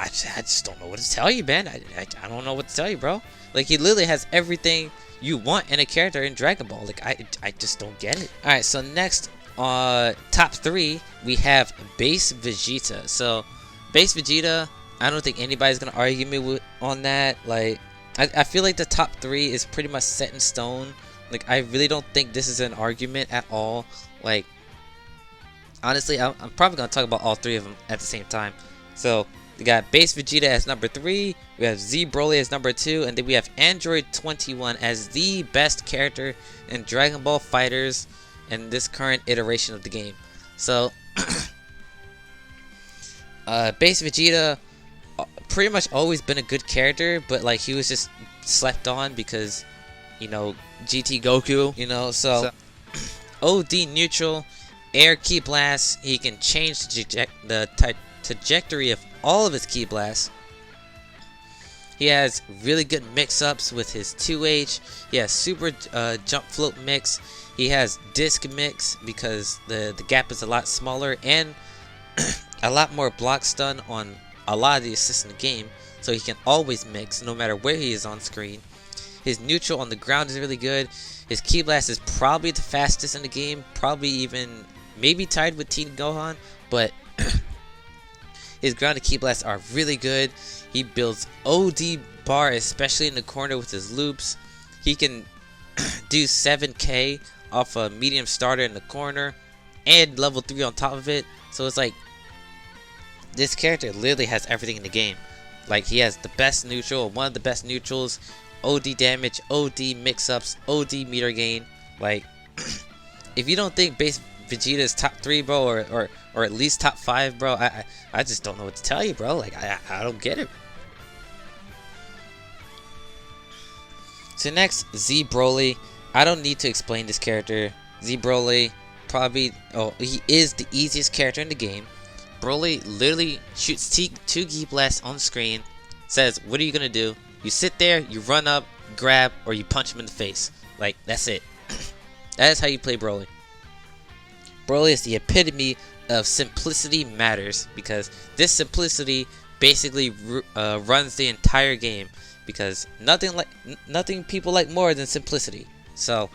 just don't know what to tell you, man. I don't know what to tell you, bro. Like, he literally has everything you want in a character in Dragon Ball. Like, I just don't get it. Alright, so next, top 3, we have Base Vegeta. So, Base Vegeta, I don't think anybody's gonna argue me on that. Like, I feel like the top 3 is pretty much set in stone. Like, I really don't think this is an argument at all. Like, honestly, I'm probably gonna talk about all 3 of them at the same time. So, we got Base Vegeta as number 3, we have Z Broly as number 2, and then we have Android 21 as the best character in Dragon Ball FighterZ in this current iteration of the game. So, Base Vegeta, pretty much always been a good character, but like, he was just slept on because, you know, GT Goku, you know. So OD neutral, air ki blast, he can change the trajectory of all of his ki blasts. He has really good mix-ups with his 2H. He has super jump float mix. He has disc mix because the gap is a lot smaller, and a lot more block stun on a lot of the assists in the game, so he can always mix no matter where he is on screen. His neutral on the ground is really good. His ki blast is probably the fastest in the game, probably even maybe tied with Tien Gohan, but his grounded ki blasts are really good. He builds OD bar, especially in the corner with his loops. He can do 7k off a medium starter in the corner and level 3 on top of it. So it's like, this character literally has everything in the game. Like, he has the best neutral, one of the best neutrals, OD damage, OD mix-ups, OD meter gain. Like, if you don't think Base Vegeta is top 3, bro, or at least top 5, bro, I just don't know what to tell you, bro. Like, I don't get it. So next, Z Broly. I don't need to explain this character. Z Broly, probably, he is the easiest character in the game. Broly literally shoots 2 ki blasts on the screen, says, what are you gonna do? You sit there, you run up, grab, or you punch him in the face. Like, that's it. That is how you play Broly. Broly is the epitome of simplicity matters, because this simplicity basically runs the entire game. because nothing people like more than simplicity. So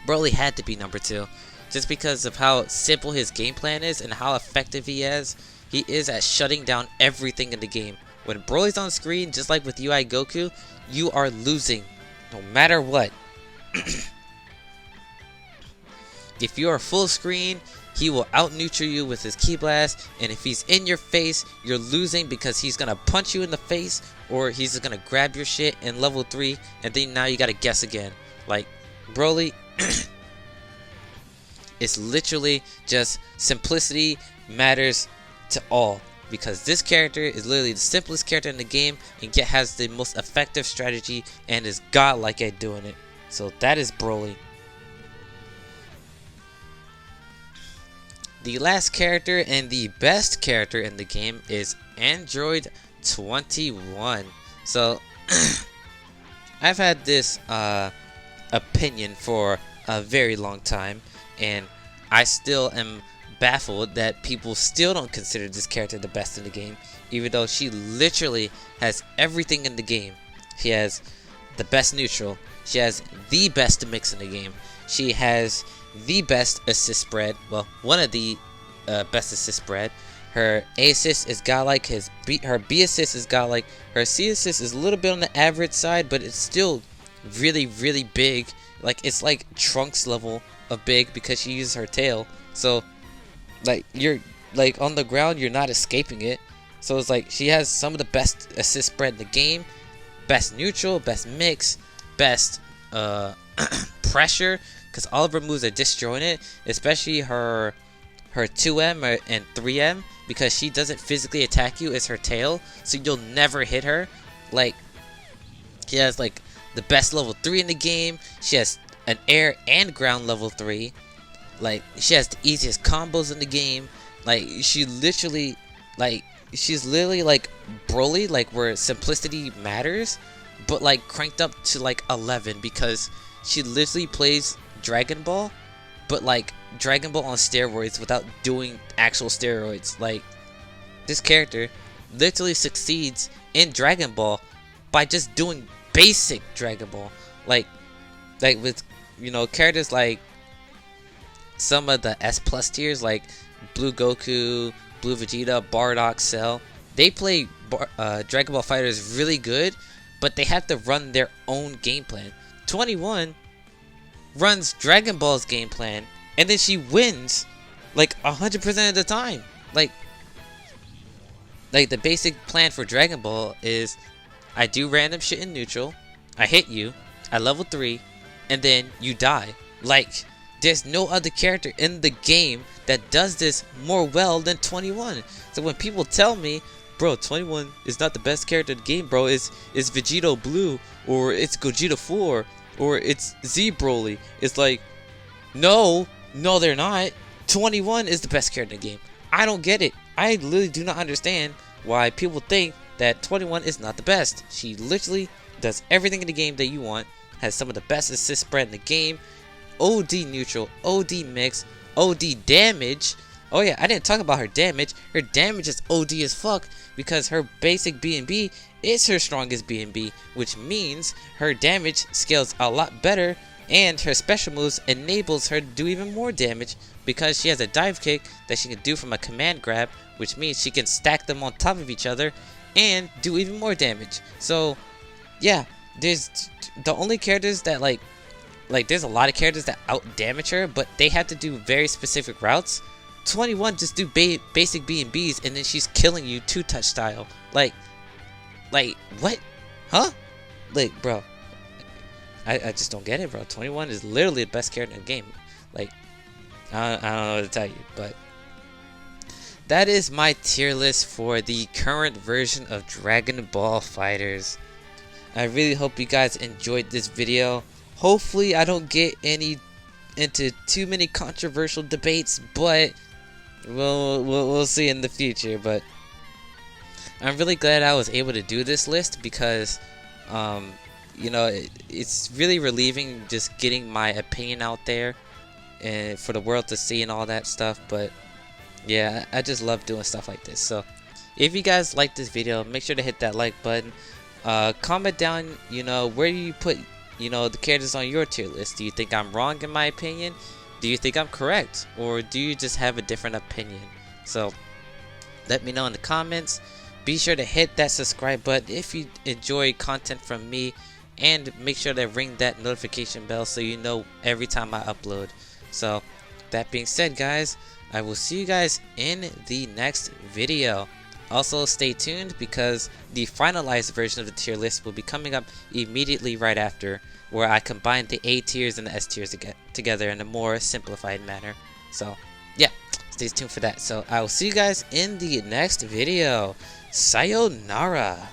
Broly had to be number 2, just because of how simple his game plan is and how effective he is at shutting down everything in the game. When Broly's on screen, just like with UI Goku, you are losing no matter what. If you are full screen, he will out neutral you with his Ki Blast, and if he's in your face, you're losing because he's gonna punch you in the face, or he's just gonna grab your shit in level 3, and then now you gotta guess again. Like, Broly, it's literally just simplicity matters to all, because this character is literally the simplest character in the game, and yet has the most effective strategy and is godlike at doing it. So that is Broly. The last character and the best character in the game is Android 21. So I've had this opinion for a very long time, and I still am baffled that people still don't consider this character the best in the game, even though she literally has everything in the game. She has the best neutral, she has the best mix in the game, she has the best assist spread, well, one of the best assist spread. Her A assist is godlike, her B assist is godlike, her C assist is a little bit on the average side, but it's still really, really big. Like, it's like Trunks level of big because she uses her tail. So, like, you're like on the ground, you're not escaping it. So it's like she has some of the best assist spread in the game, best neutral, best mix, best pressure, because all of her moves are destroying it, especially her 2M and 3M, because she doesn't physically attack you, it's her tail, so you'll never hit her. Like, she has like the best level 3 in the game, she has an air and ground level 3, like she has the easiest combos in the game. Like, she's literally like Broly, like where simplicity matters, but like cranked up to like 11, because she literally plays Dragon Ball, but like Dragon Ball on steroids without doing actual steroids. Like, this character literally succeeds in Dragon Ball by just doing basic Dragon Ball. Like with, you know, characters like some of the S plus tiers, like Blue Goku, Blue Vegeta, Bardock, Cell, they play Dragon Ball fighters really good, but they have to run their own game plan. 21 runs Dragon Ball's game plan, and then she wins like 100% of the time. Like the basic plan for Dragon Ball is, I do random shit in neutral, I hit you, I level 3, and then you die. Like, there's no other character in the game that does this more well than 21. So when people tell me, bro, 21 is not the best character in the game, bro, it's Vegito Blue, or it's Gogeta 4, or it's Z Broly, it's like, no, they're not. 21 is the best character in the game. I don't get it. I literally do not understand why people think that 21 is not the best. She literally does everything in the game that you want, has some of the best assist spread in the game, OD neutral, OD mix, OD damage. Oh yeah, I didn't talk about her damage. Her damage is OD as fuck, because her basic B&B is her strongest B&B, which means her damage scales a lot better, and her special moves enables her to do even more damage, because she has a dive kick that she can do from a command grab, which means she can stack them on top of each other and do even more damage. So yeah, there's the only characters that like there's a lot of characters that out damage her, but they have to do very specific routes. 21 just do basic B&Bs, and then she's killing you 2-touch style. Like what? Huh? Like, bro, I just don't get it, bro. 21 is literally the best character in the game. Like, I don't know what to tell you, but that is my tier list for the current version of Dragon Ball FighterZ. I really hope you guys enjoyed this video. Hopefully I don't get into too many controversial debates, but we'll see in the future. But I'm really glad I was able to do this list, because you know, it's really relieving just getting my opinion out there and for the world to see and all that stuff. But yeah, I just love doing stuff like this. So if you guys like this video, make sure to hit that like button. Comment down, where do you put, the characters on your tier list? Do you think I'm wrong in my opinion? Do you think I'm correct? Or do you just have a different opinion? So, let me know in the comments. Be sure to hit that subscribe button if you enjoy content from me. And make sure to ring that notification bell so you know every time I upload. So, that being said, guys, I will see you guys in the next video. Also, stay tuned because the finalized version of the tier list will be coming up immediately right after, where I combine the A tiers and the S tiers together in a more simplified manner. So, yeah, stay tuned for that. So, I will see you guys in the next video. Sayonara!